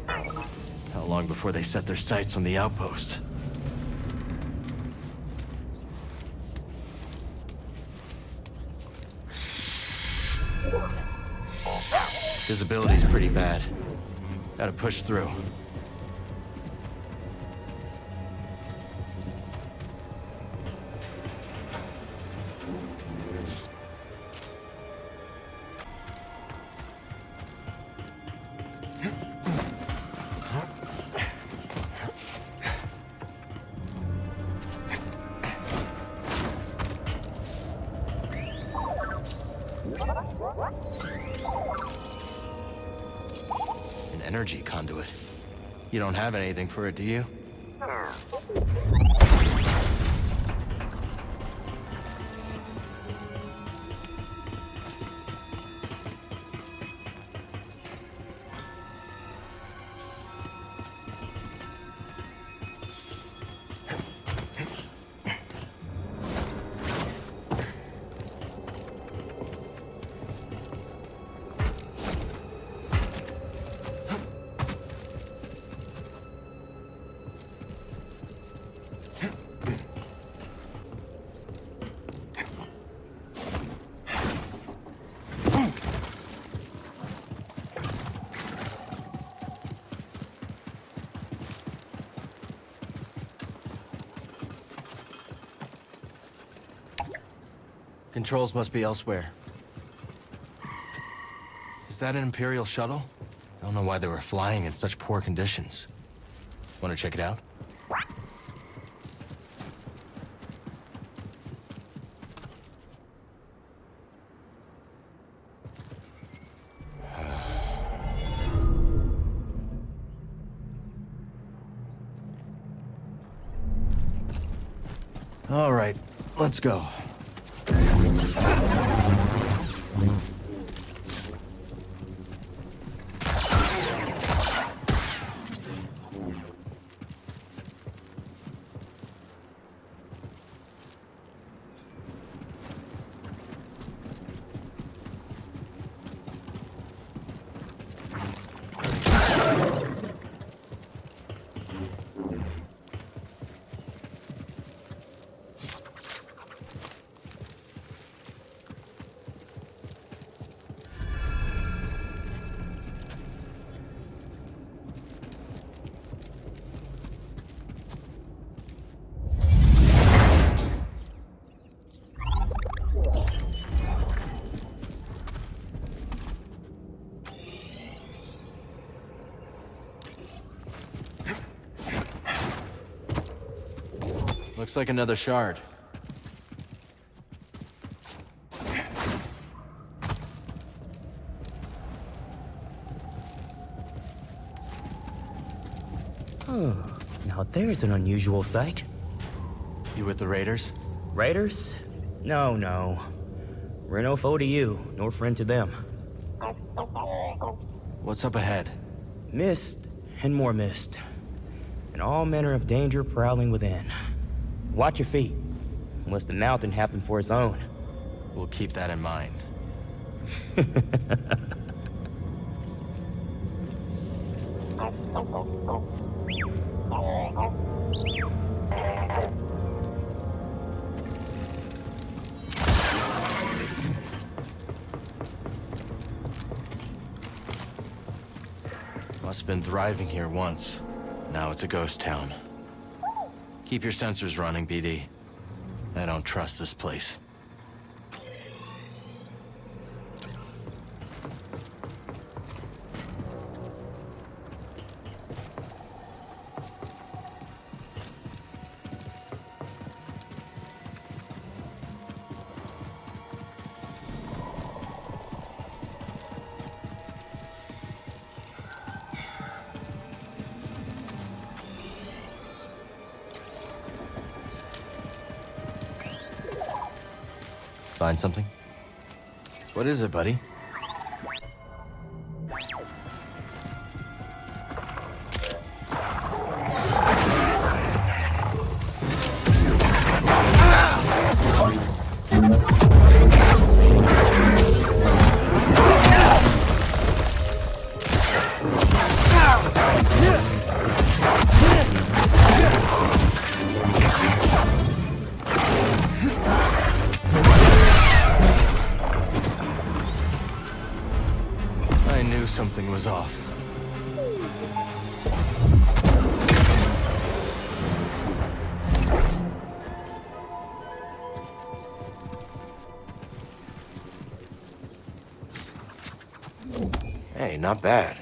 Speaker 3: How long before they set their sights on the outpost? Visibility's pretty bad. Gotta push through. An energy conduit. You don't have anything for it, do you? Controls must be elsewhere. Is that an Imperial shuttle? I don't know why they were flying in such poor conditions. Want to check it out? All right, let's go. Looks like another shard.
Speaker 11: Oh, now there's an unusual sight.
Speaker 3: You with the Raiders?
Speaker 11: Raiders? No, no. We're no foe to you, nor friend to them.
Speaker 3: What's up ahead?
Speaker 11: Mist, and more mist. And all manner of danger prowling within. Watch your feet, unless the mountain have them for its own.
Speaker 3: We'll keep that in mind. Must have been thriving here once. Now it's a ghost town. Keep your sensors running, BD. I don't trust this place. Find something? What is it, buddy? something was off.
Speaker 10: Hey, not bad.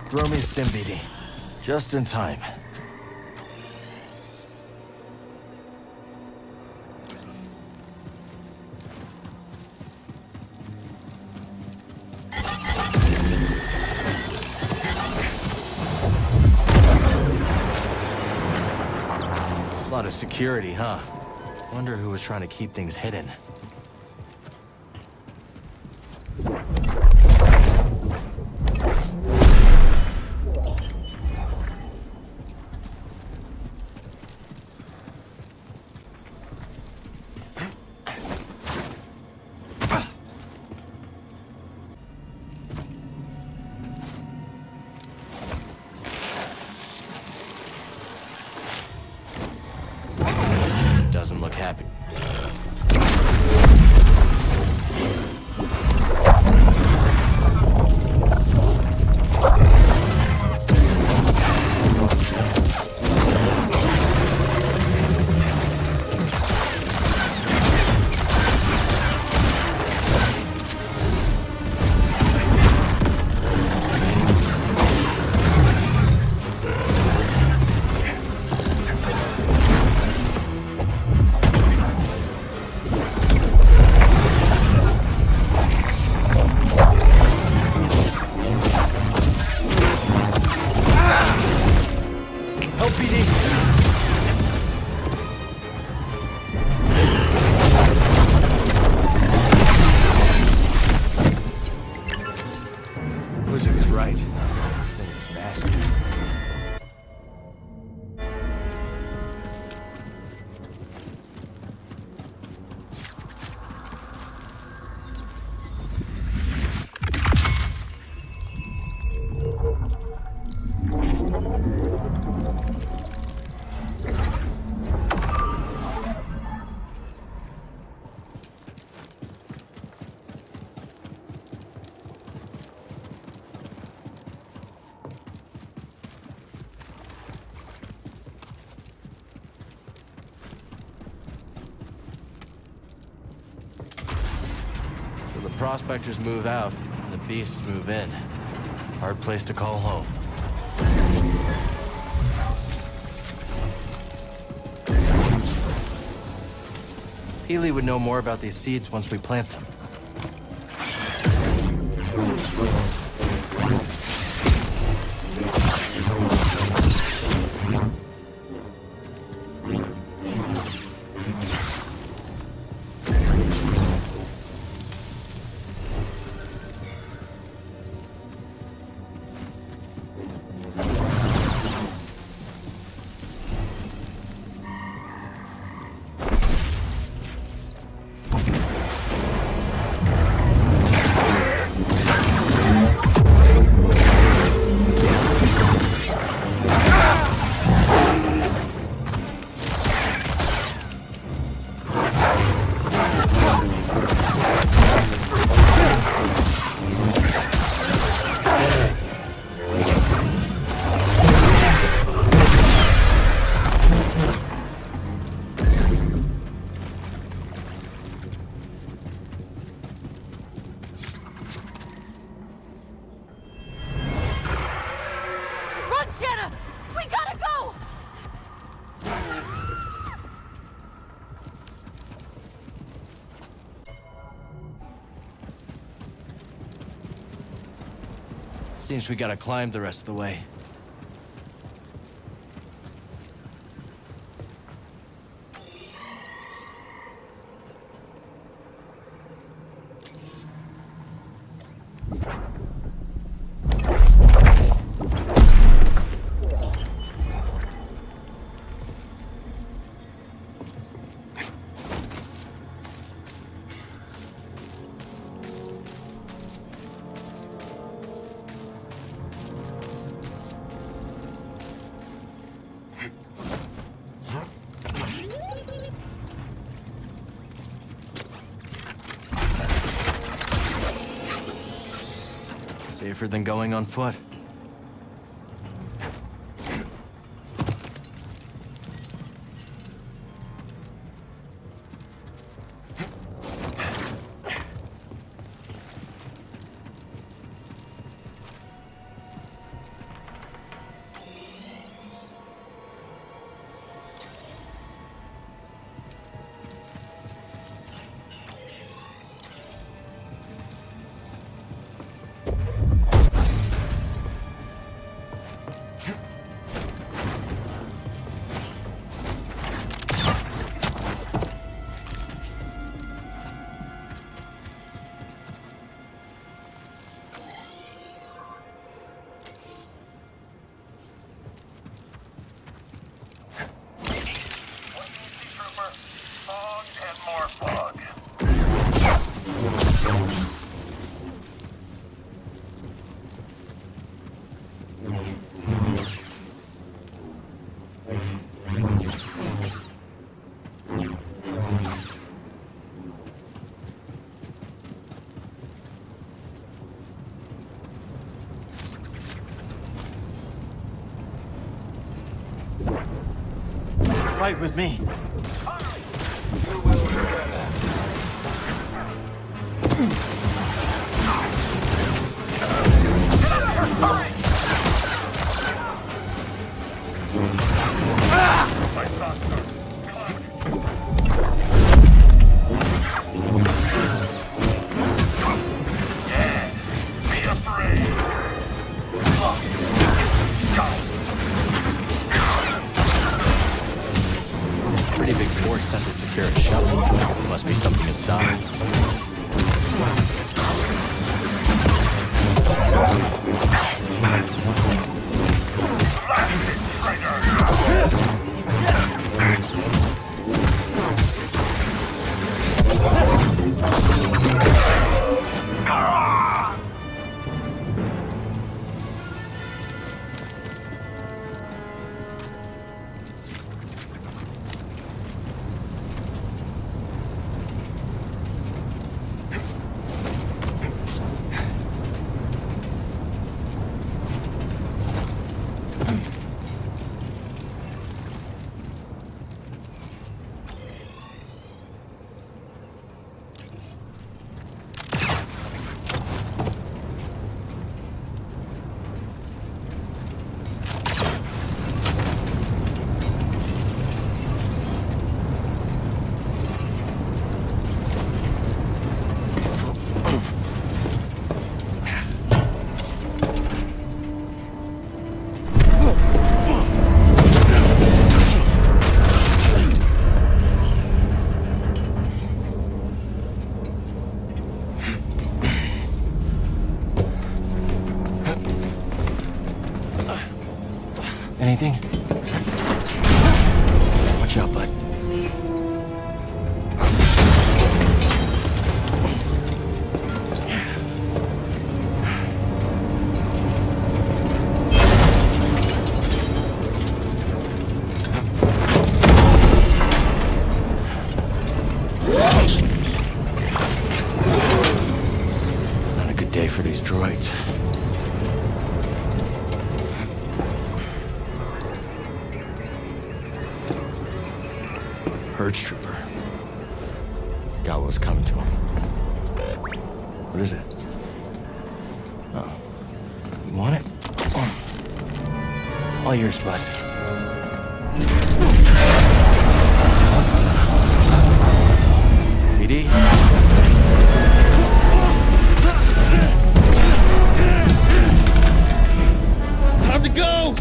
Speaker 3: Throw me a stim BD. Just in time. A lot of security, huh? Wonder who was trying to keep things hidden. Doesn't look happy. Prospectors move out, and the beasts move in. Hard place to call home. Healy would know more about these seeds once we plant them. Seems we gotta climb the rest of the way. Safer than going on foot. Fight with me. Pretty big force sent to secure a shuttle. There must be something inside. Anything? Watch out, bud. Not a good day for these droids. Purge trooper. Got what was coming to him. What is it? Oh. You want it? All yours, bud. BD? Time to go!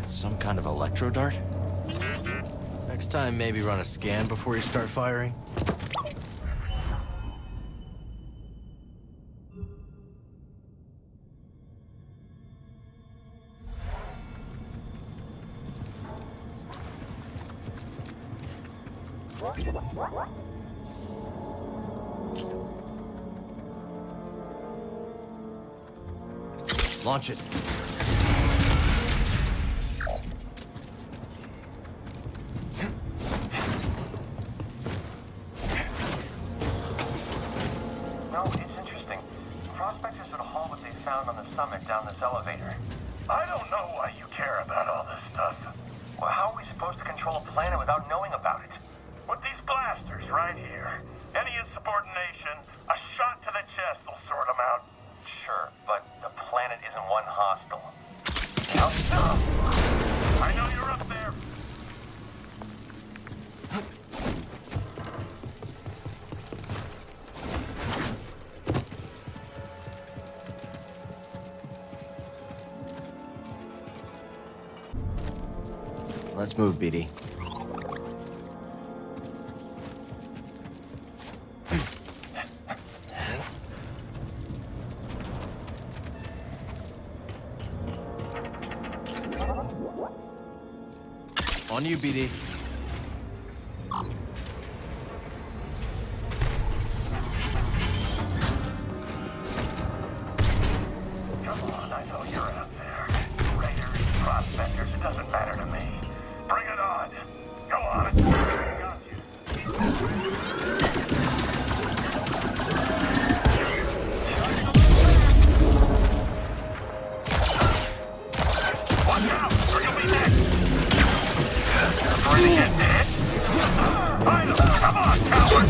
Speaker 3: Some kind of electro dart? Next time, maybe run a scan before you start firing. Launch it.
Speaker 1: No, it's interesting. Prospectors would haul what they found on the summit down this elevator. I don't know why you care about all this stuff. Well, how are we supposed to control a planet without knowing about it? With these blasters right here. Any insubordination, a shot to the chest will sort them out. Sure, but the planet isn't one hostile. Now stop! I know you're up there.
Speaker 3: Let's move, BD. On you, BD.
Speaker 1: Come on, I know you're out there. Raiders, prospectors, it doesn't matter to me. Bring it on. Go on. Got you. Watch out, or you'll be next. Afraid to get dead? Pyloon, come on, coward!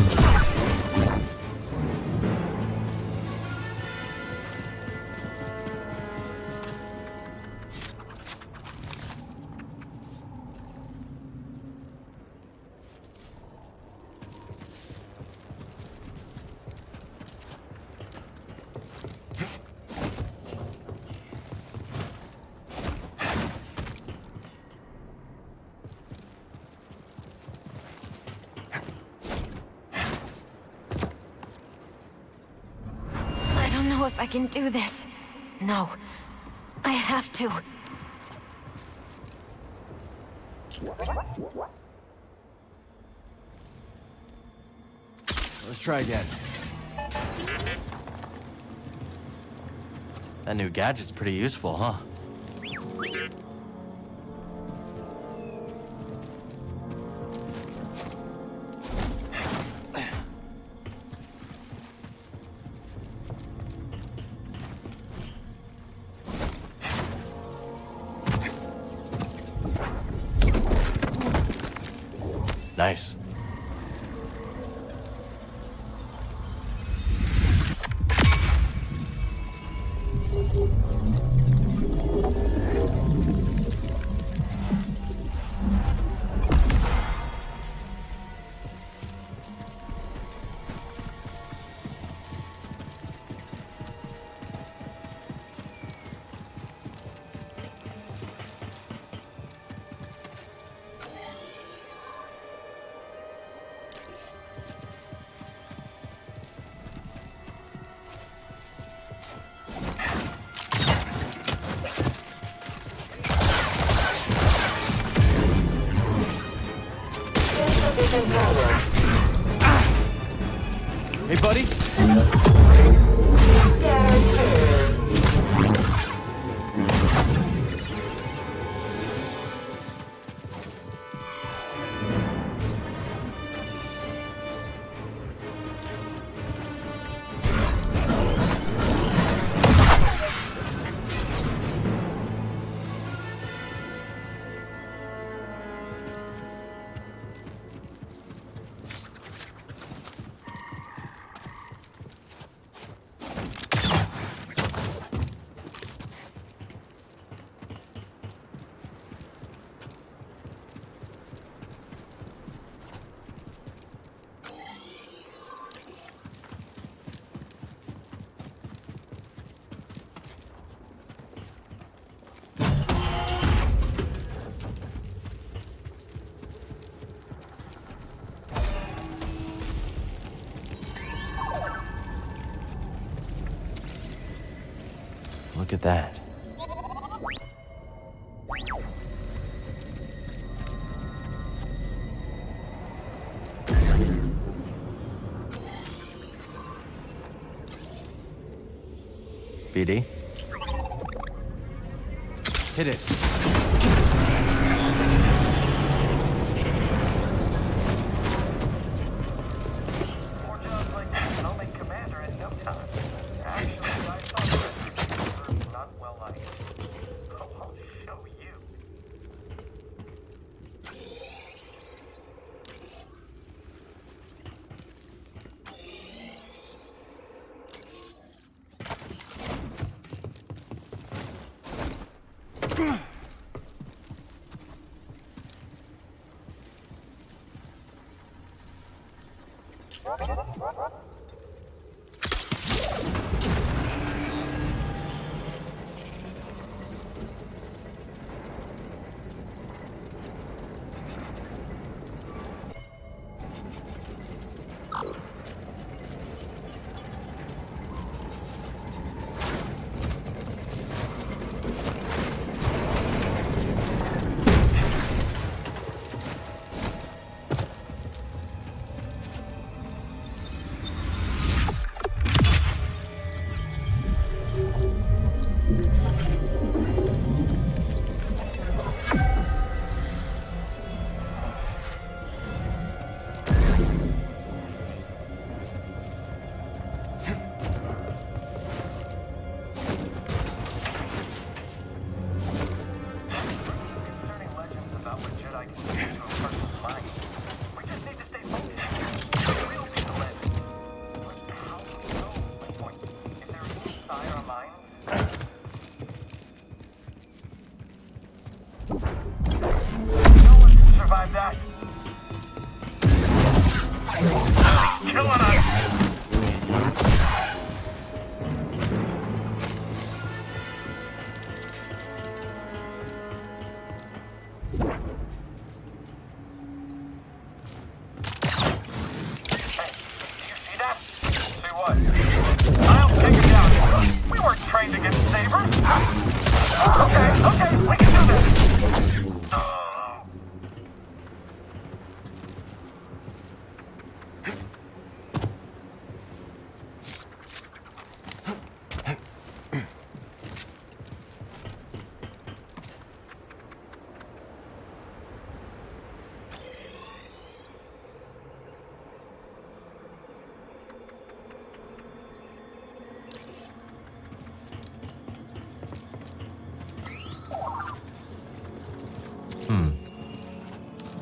Speaker 5: I don't know if I can do this. No. I have to.
Speaker 3: Let's try again. That new gadget's pretty useful, huh? Nice. Hey, buddy. Look at that. BD? Hit it.
Speaker 1: More jobs like this and I'll make commander in no time. Actually, I saw this not well liked. Oh, I'll show you.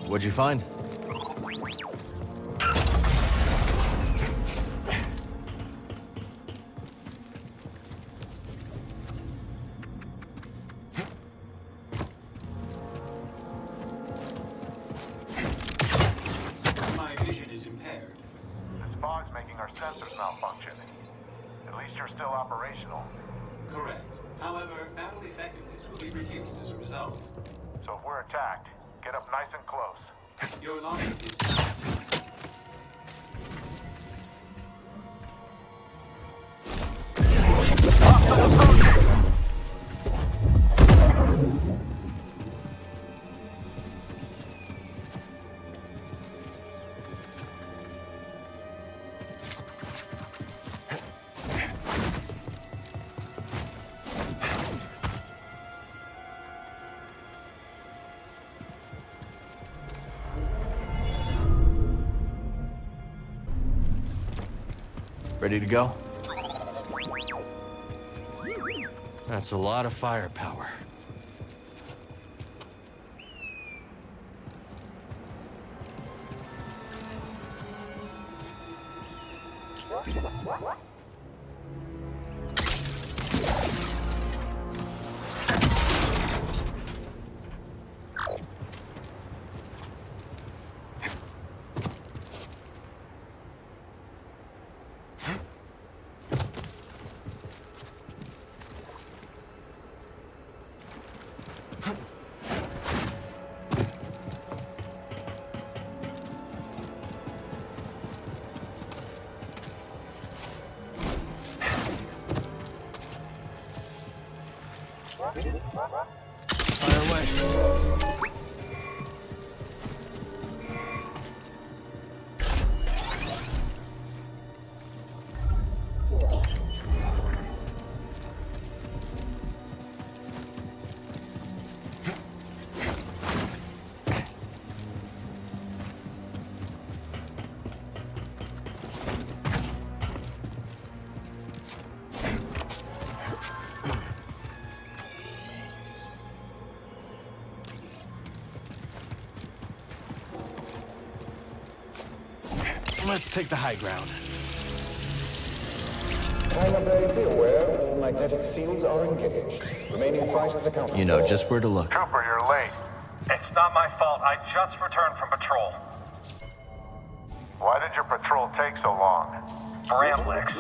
Speaker 3: What'd you find?
Speaker 12: My vision is impaired.
Speaker 1: This fog's making our sensors malfunction. At least you're still operational.
Speaker 12: Correct. However, battle effectiveness will be reduced as a result.
Speaker 1: So if we're attacked, get up nice and close.
Speaker 12: Your logic is...
Speaker 3: Ready to go? That's a lot of firepower. Let's take the high ground.
Speaker 6: Be aware, all magnetic seals are engaged. Remaining fighters accounted.
Speaker 3: You know just where to look.
Speaker 1: Cooper, you're late. It's not my fault. I just returned from patrol. Why did your patrol take so long? Bramlicks.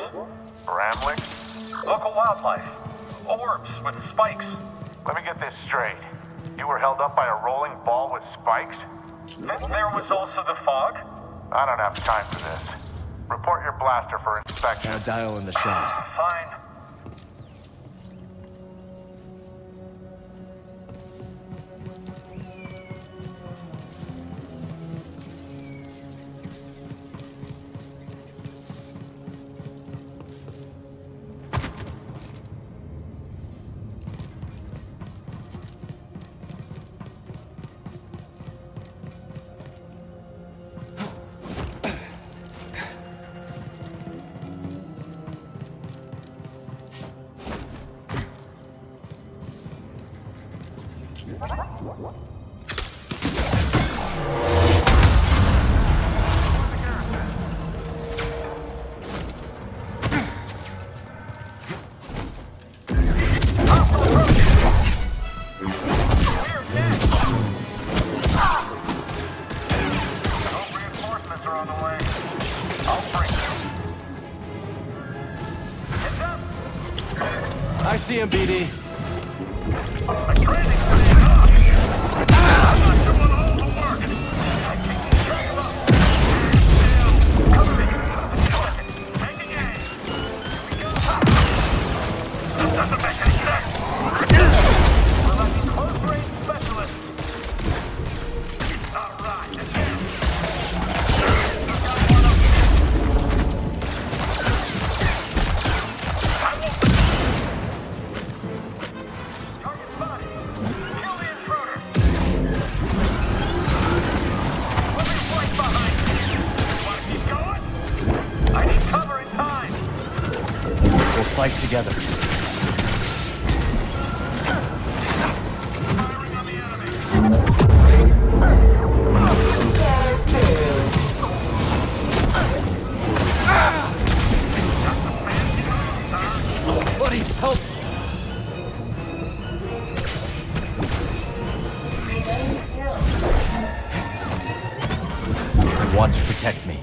Speaker 1: Bramlicks? Local wildlife. Orbs with spikes. Let me get this straight. You were held up by a rolling ball with spikes? There was also the fog? I don't have time for this. Report your blaster for inspection.
Speaker 3: Now dial in the shot.
Speaker 1: Fine.
Speaker 3: I see him, BD. Fight together. Buddy, help! I want to protect me.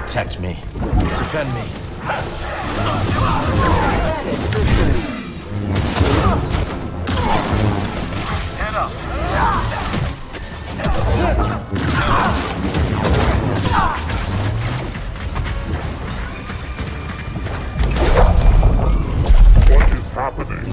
Speaker 3: Protect me. Defend me.
Speaker 1: Head up.
Speaker 2: What is happening?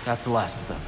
Speaker 3: That's the last of them.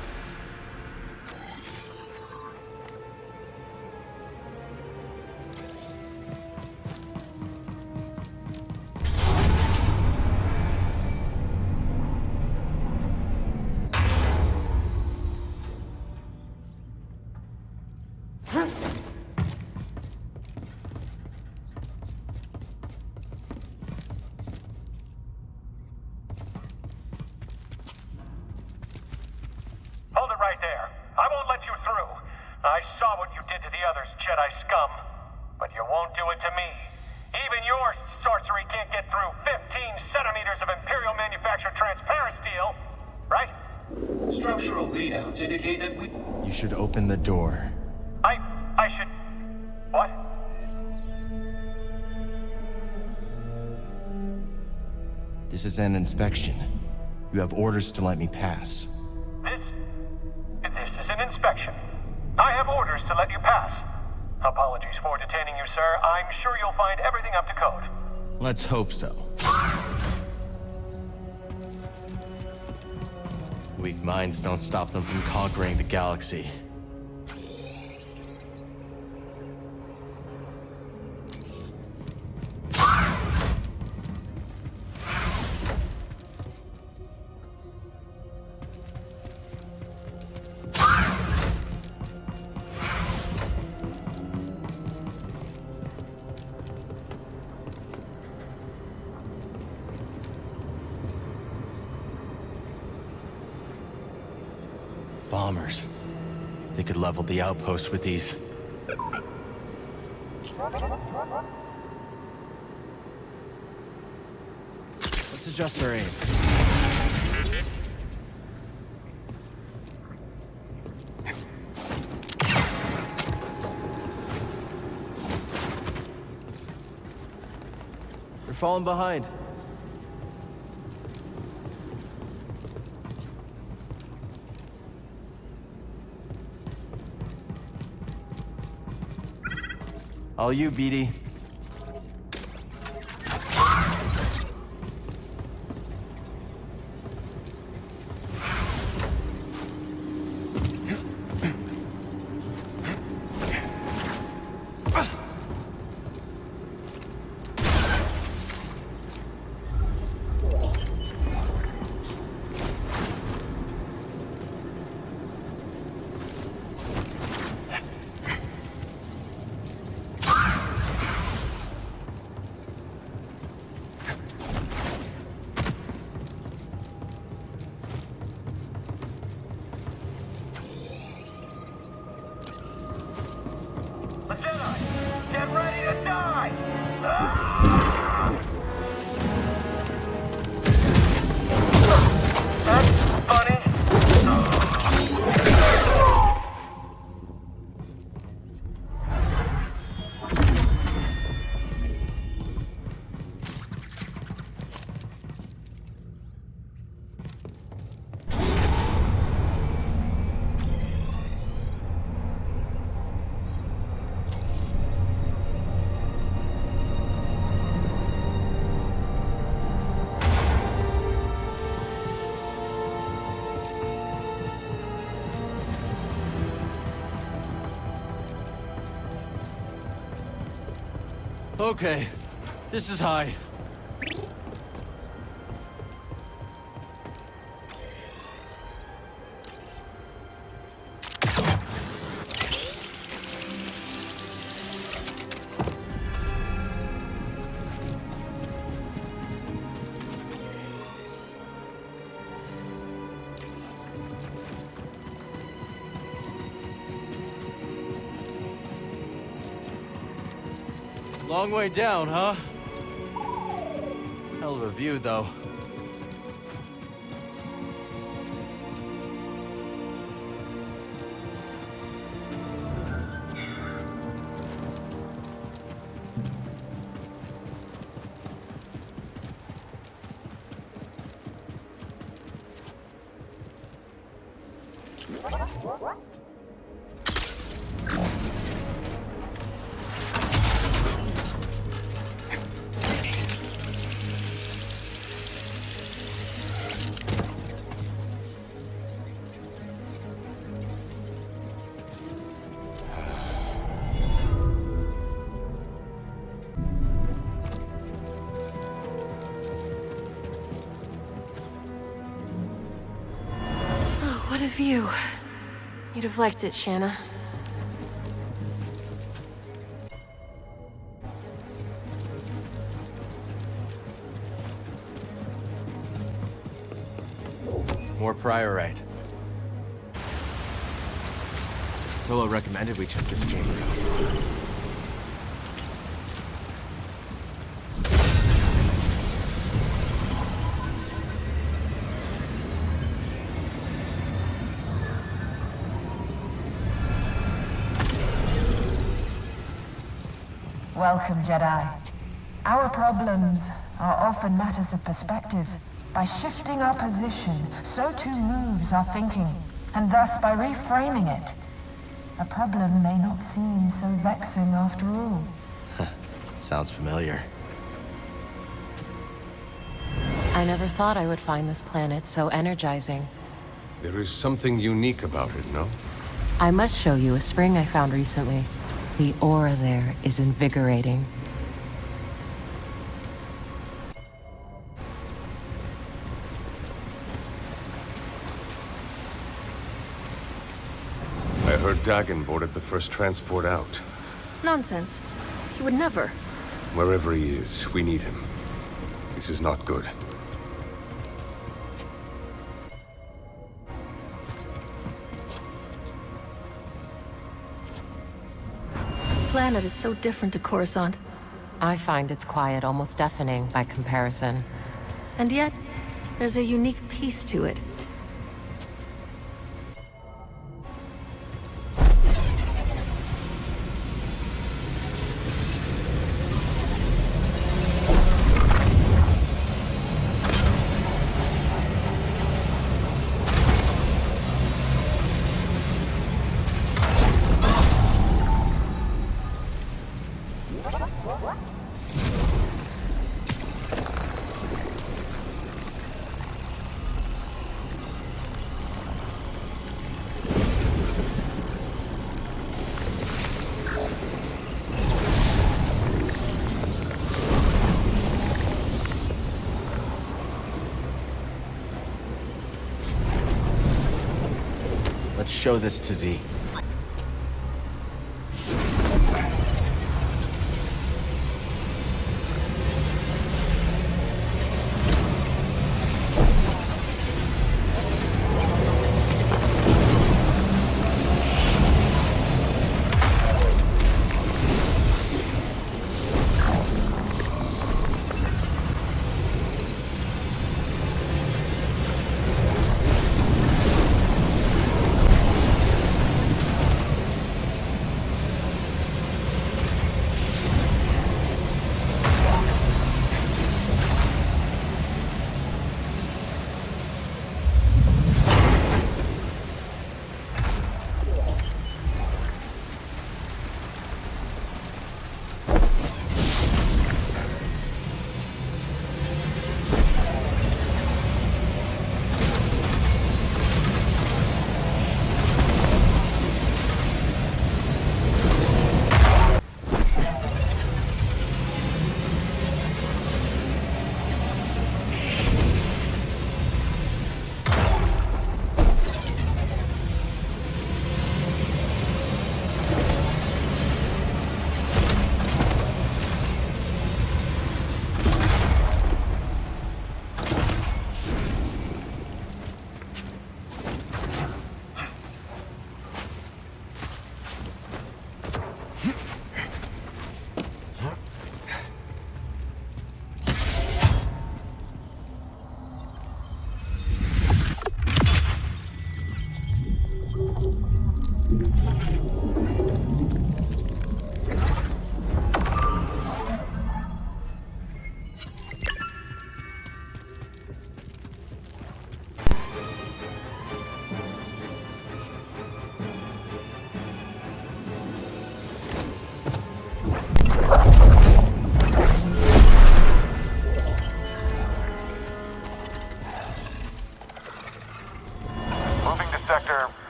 Speaker 12: Structural readouts indicate that we...
Speaker 3: You should open the door.
Speaker 1: I should... What?
Speaker 3: This is an inspection. You have orders to let me pass.
Speaker 1: This is an inspection. I have orders to let you pass. Apologies for detaining you, sir. I'm sure you'll find everything up to code.
Speaker 3: Let's hope so. Weak minds don't stop them from conquering the galaxy. Bombers. They could level the outpost with these. Let's adjust our aim. We're falling behind. All you, BD. Okay, this is high. Long way down, huh? Hell of a view, though.
Speaker 13: What a view. You'd have liked it, Shanna.
Speaker 3: More priorite. Solo recommended we check this chamber out.
Speaker 14: Welcome, Jedi. Our problems are often matters of perspective. By shifting our position, so too moves our thinking, and thus by reframing it, a problem may not seem so vexing after all.
Speaker 3: Sounds familiar.
Speaker 9: I never thought I would find this planet so energizing.
Speaker 19: There is something unique about it, no?
Speaker 9: I must show you a spring I found recently. The aura there is invigorating.
Speaker 19: I heard Dagon boarded the first transport out.
Speaker 13: Nonsense. He would never.
Speaker 19: Wherever he is, we need him. This is not good.
Speaker 13: This planet is so different to Coruscant.
Speaker 9: I find its quiet almost deafening by comparison.
Speaker 13: And yet, there's a unique peace to it.
Speaker 3: Let's show this to Z.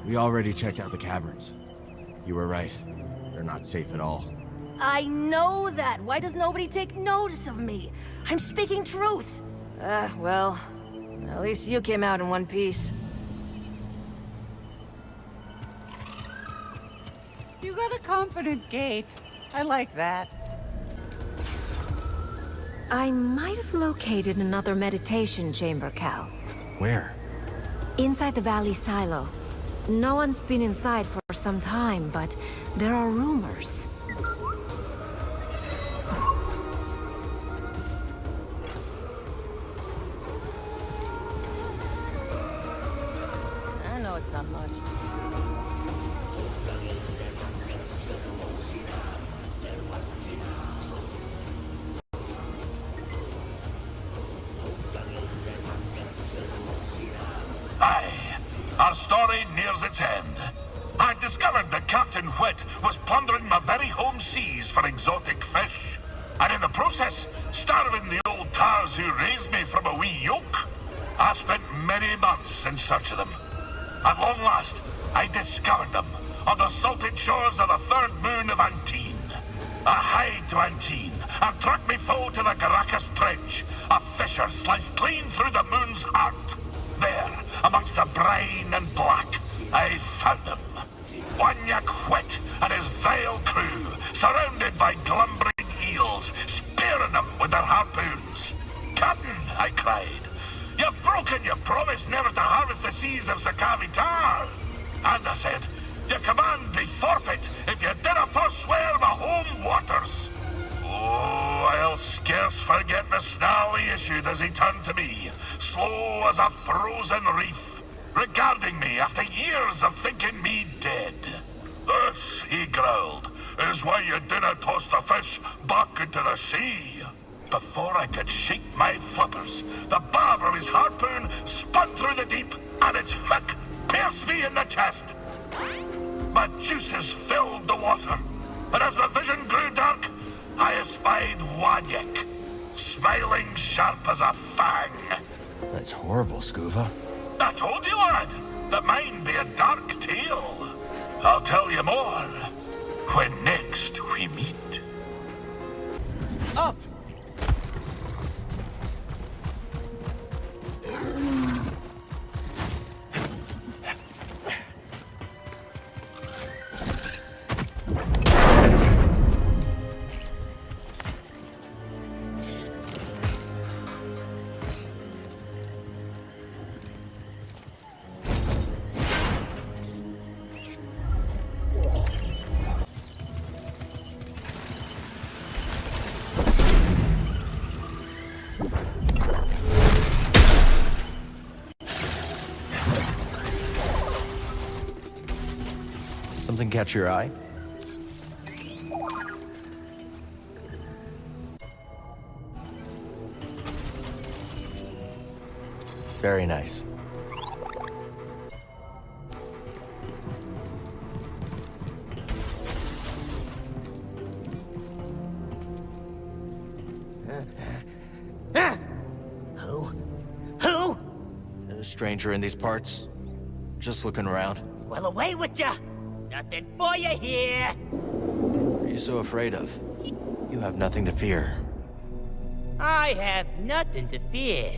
Speaker 3: We already checked out the caverns. You were right. They're not safe at all.
Speaker 13: I know that. Why does nobody take notice of me? I'm speaking truth. Well, at least you came out in one piece.
Speaker 16: You got a confident gait. I like that.
Speaker 5: I might have located another meditation chamber, Cal.
Speaker 3: Where?
Speaker 5: Inside the valley silo. No one's been inside for some time, but there are rumors.
Speaker 13: I know it's not much.
Speaker 8: Aye, our story nears its end. I discovered that Captain Whit was plundering my very home seas for exotic fish, and in the process, starving the old tars who raised me from a wee yoke. I spent many months in search of them. At long last, I discovered them on the salted shores of the third moon of Antine. I hied to Antine and tracked me foe to the Garacus Trench, a fissure sliced clean through the moon's heart. There, amongst the brine and black, I found him. Wanya Whit and his vile crew, surrounded by glumbering eels, spearing them with their harpoons. "Captain," I cried, "you've broken your promise never to harvest the seas of Sakavitar." And I said, "Your command be forfeit if you dinna forswear my home waters." Oh, I'll scarce forget the snarl he issued as he turned to me, slow as a frozen reef, regarding me after years of thinking me dead. "This," he growled, "is why you dinna toss the fish back into the sea." Before I could shake my flippers, the barb of his harpoon spun through the deep, and its hook pierced me in the chest. My juices filled the water, and as my vision grew dark, I espied Wanyek, smiling sharp as a fang.
Speaker 3: That's horrible, Skoova.
Speaker 8: I told you, lad, that mine be a dark tale. I'll tell you more when next we meet.
Speaker 16: Up!
Speaker 3: Something catch your eye? Very nice.
Speaker 15: Who?
Speaker 3: A stranger in these parts. Just looking around.
Speaker 15: Well, away with ya! Nothing for you here!
Speaker 3: What are you so afraid of? You have nothing to fear.
Speaker 15: I have nothing to fear.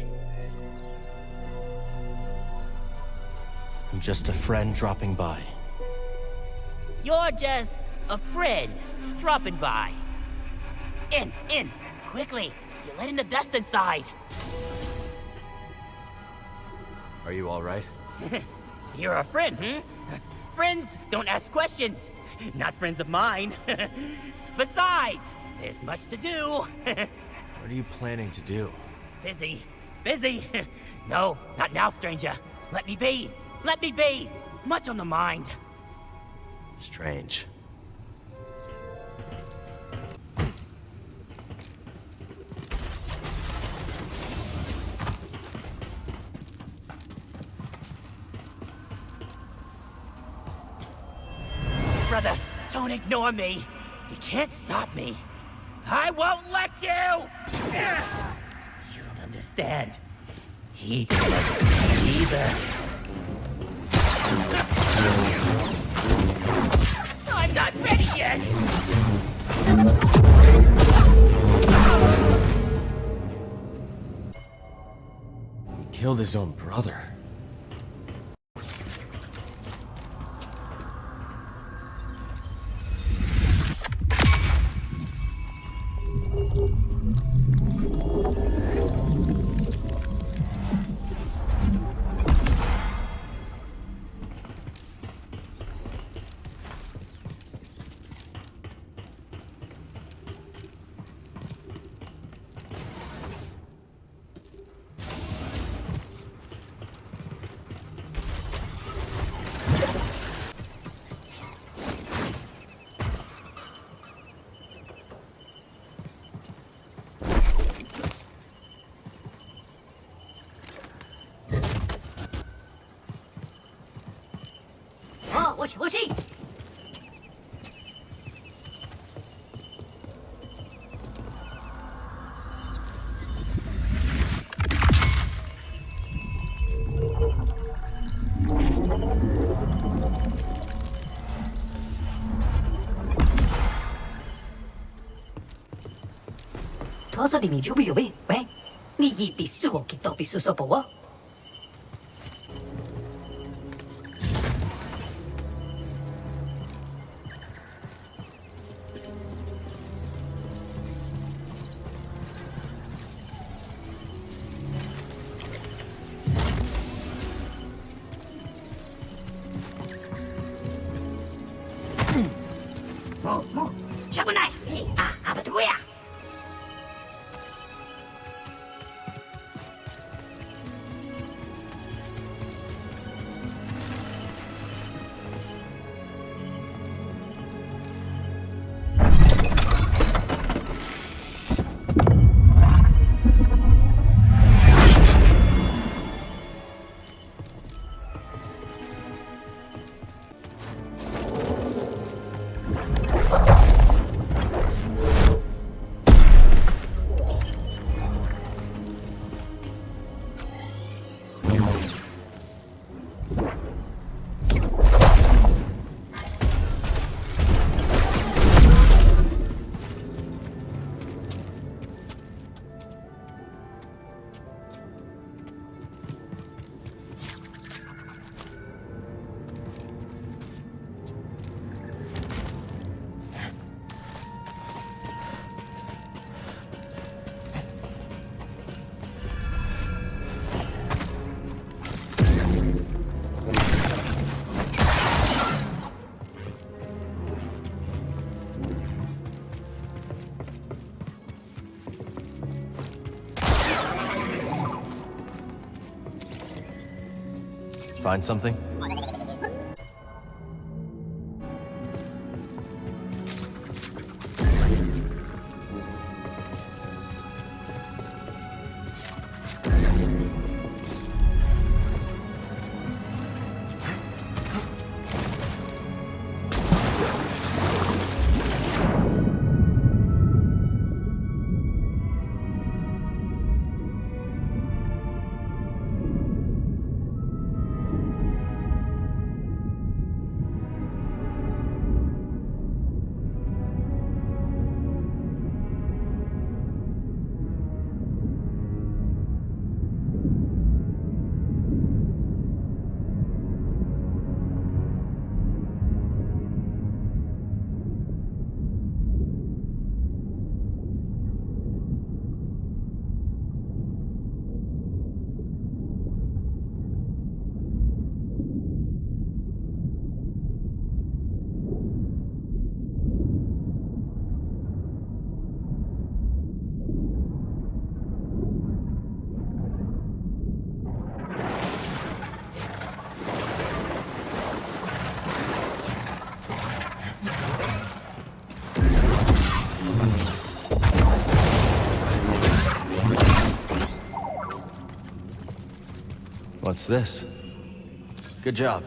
Speaker 3: I'm just a friend dropping by.
Speaker 15: You're just a friend dropping by. In, quickly! You're letting the dust inside.
Speaker 3: Are you all right?
Speaker 15: You're a friend, hmm? Friends don't ask questions. Not friends of mine. Besides, there's much to do.
Speaker 3: What are you planning to do?
Speaker 15: Busy. No, not now, stranger. Let me be. Much on the mind.
Speaker 3: Strange.
Speaker 15: Brother, don't ignore me. You can't stop me. I won't let you! You don't understand. He didn't understand either. I'm not ready yet!
Speaker 3: He killed his own brother.
Speaker 17: 토서님이 주비요비 왜? 니 입이 수고기 또비 수소보워? 뭐, 샤브나이, 아빠 누구야?
Speaker 3: Find something? What's this? Good job.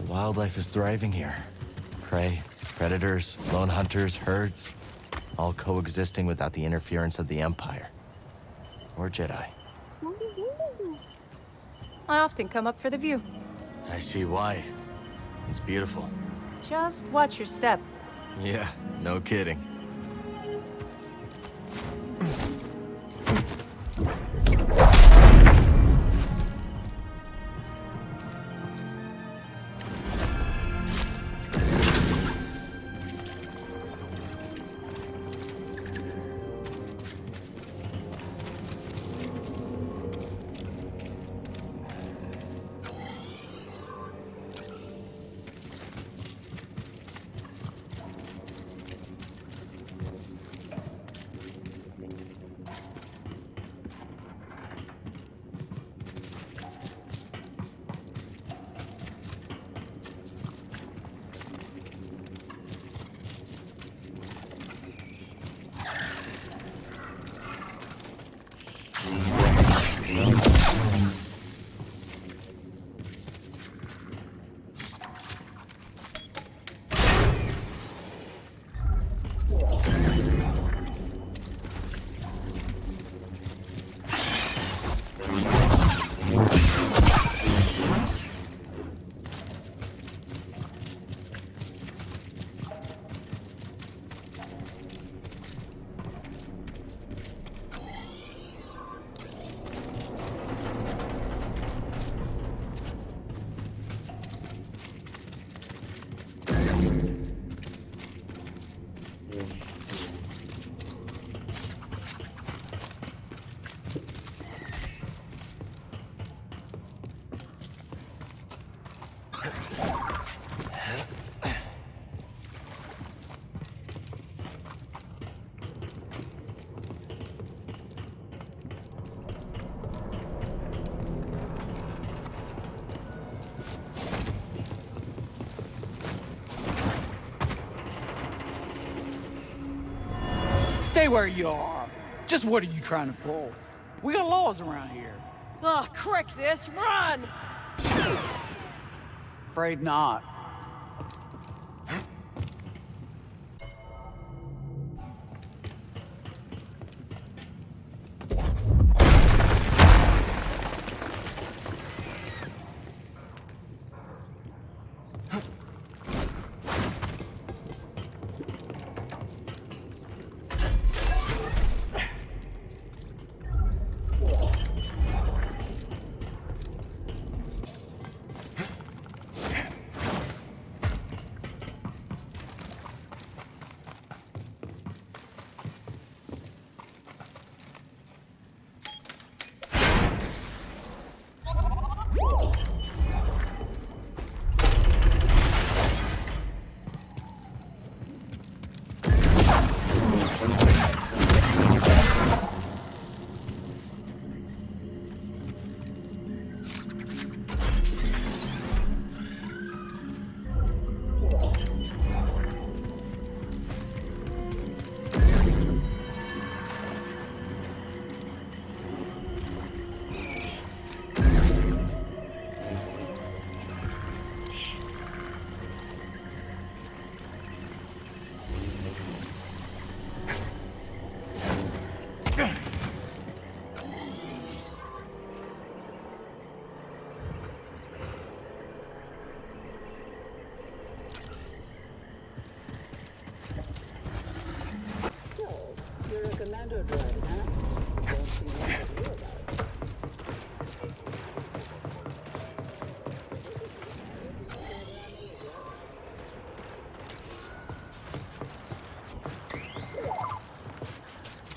Speaker 3: Wildlife is thriving here. Prey, predators, lone hunters, herds, all coexisting without the interference of the Empire. Or Jedi.
Speaker 20: I often come up for the view.
Speaker 3: I see why. It's beautiful.
Speaker 20: Just watch your step.
Speaker 3: Yeah, no kidding.
Speaker 22: Stay where you are. Just what are you trying to pull? We got laws around here.
Speaker 13: Ugh, crick this, run!
Speaker 22: Afraid not.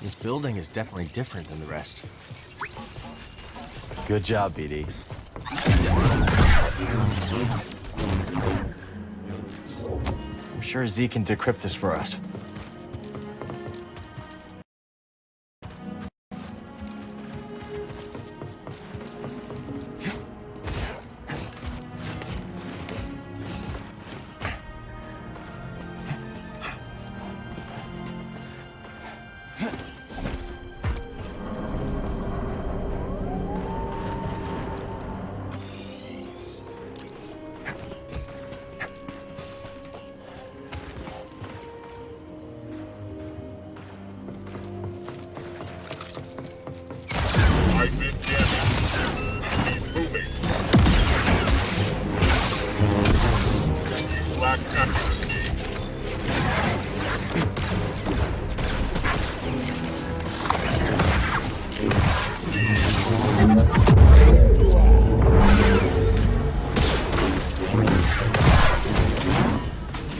Speaker 3: This building is definitely different than the rest. Good job, BD. I'm sure Z can decrypt this for us.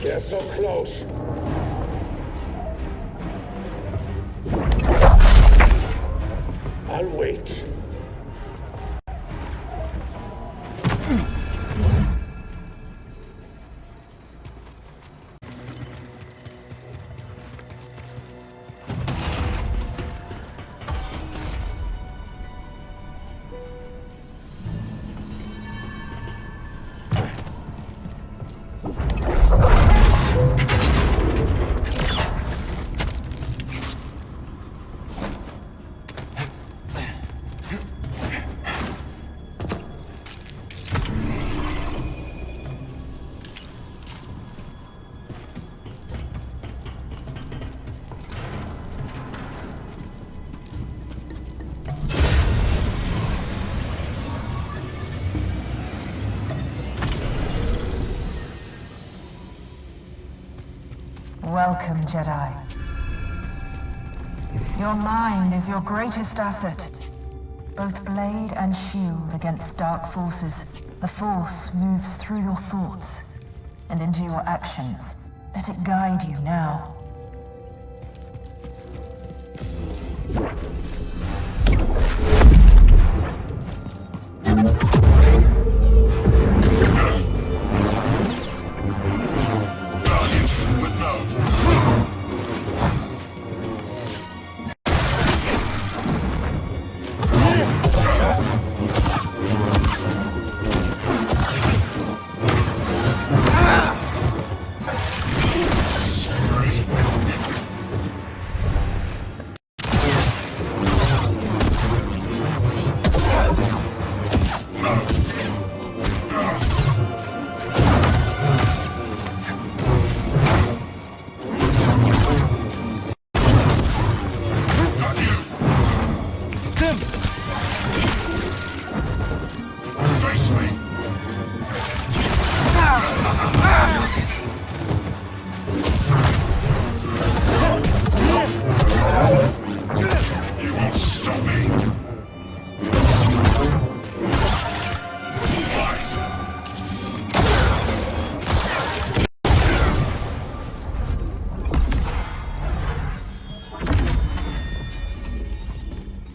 Speaker 2: They're so close. I'll wait.
Speaker 14: Welcome, Jedi. Your mind is your greatest asset. Both blade and shield against dark forces. The Force moves through your thoughts and into your actions. Let it guide you now.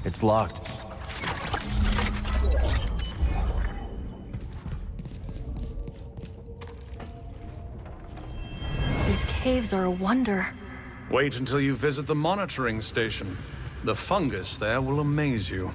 Speaker 3: It's locked.
Speaker 13: These caves are a wonder.
Speaker 18: Wait until you visit the monitoring station. The fungus there will amaze you.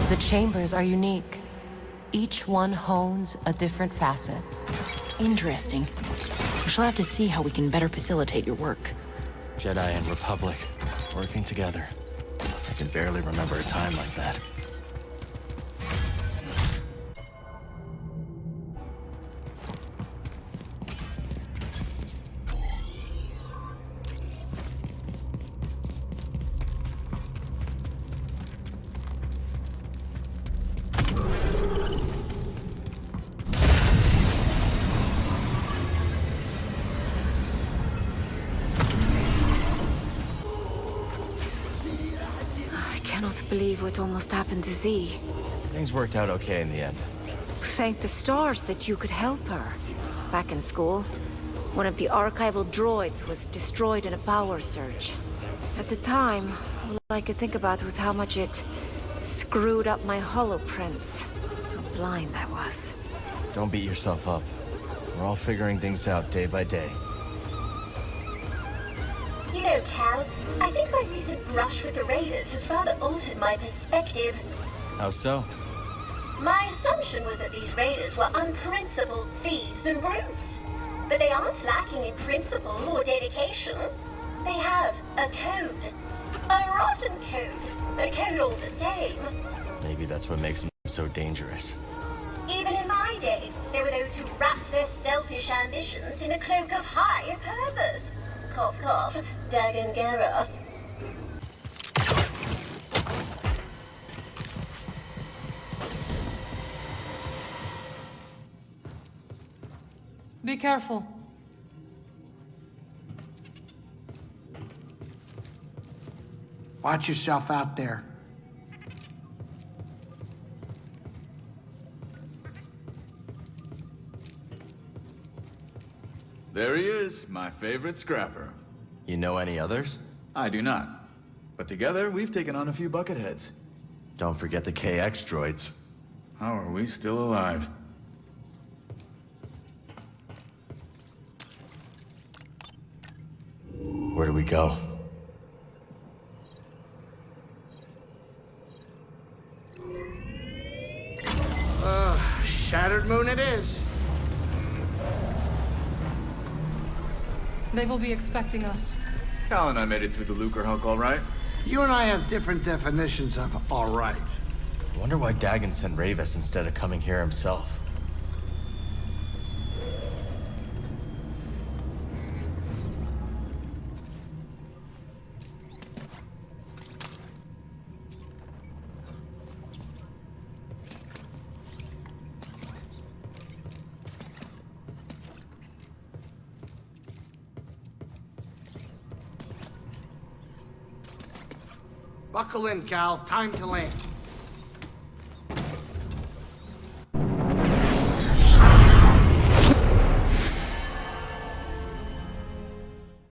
Speaker 9: The chambers are unique. Each one hones a different facet.
Speaker 7: Interesting. We shall have to see how we can better facilitate your work.
Speaker 3: Jedi and Republic, working together. I can barely remember a time like that.
Speaker 5: I cannot believe what almost happened to Z.
Speaker 3: Things worked out okay in the end.
Speaker 5: Thank the stars that you could help her. Back in school, one of the archival droids was destroyed in a power surge. At the time, all I could think about was how much it screwed up my holoprints. How blind I was.
Speaker 3: Don't beat yourself up. We're all figuring things out day by day.
Speaker 21: You know, Cal, I think my recent brush with the Raiders has rather altered my perspective.
Speaker 3: How so?
Speaker 21: My assumption was that these Raiders were unprincipled thieves and brutes. But they aren't lacking in principle or dedication. They have a code. A rotten code, but a code all the same.
Speaker 3: Maybe that's what makes them so dangerous.
Speaker 21: Even in my day, there were those who wrapped their selfish ambitions in a cloak of high purpose. Cough, cough, Dagon Gera.
Speaker 23: Be careful.
Speaker 22: Watch yourself out there.
Speaker 24: There he is, my favorite scrapper.
Speaker 3: You know any others?
Speaker 24: I do not. But together, we've taken on a few bucketheads.
Speaker 3: Don't forget the KX droids.
Speaker 24: How are we still alive?
Speaker 3: Where do we go?
Speaker 22: Shattered moon it is.
Speaker 23: They will be expecting us.
Speaker 24: Cal and I made it through the Lucre Hulk all right.
Speaker 22: You and I have different definitions of all right.
Speaker 3: I wonder why Dagon sent Rayvis instead of coming here himself.
Speaker 22: Buckle in, Cal. Time to land.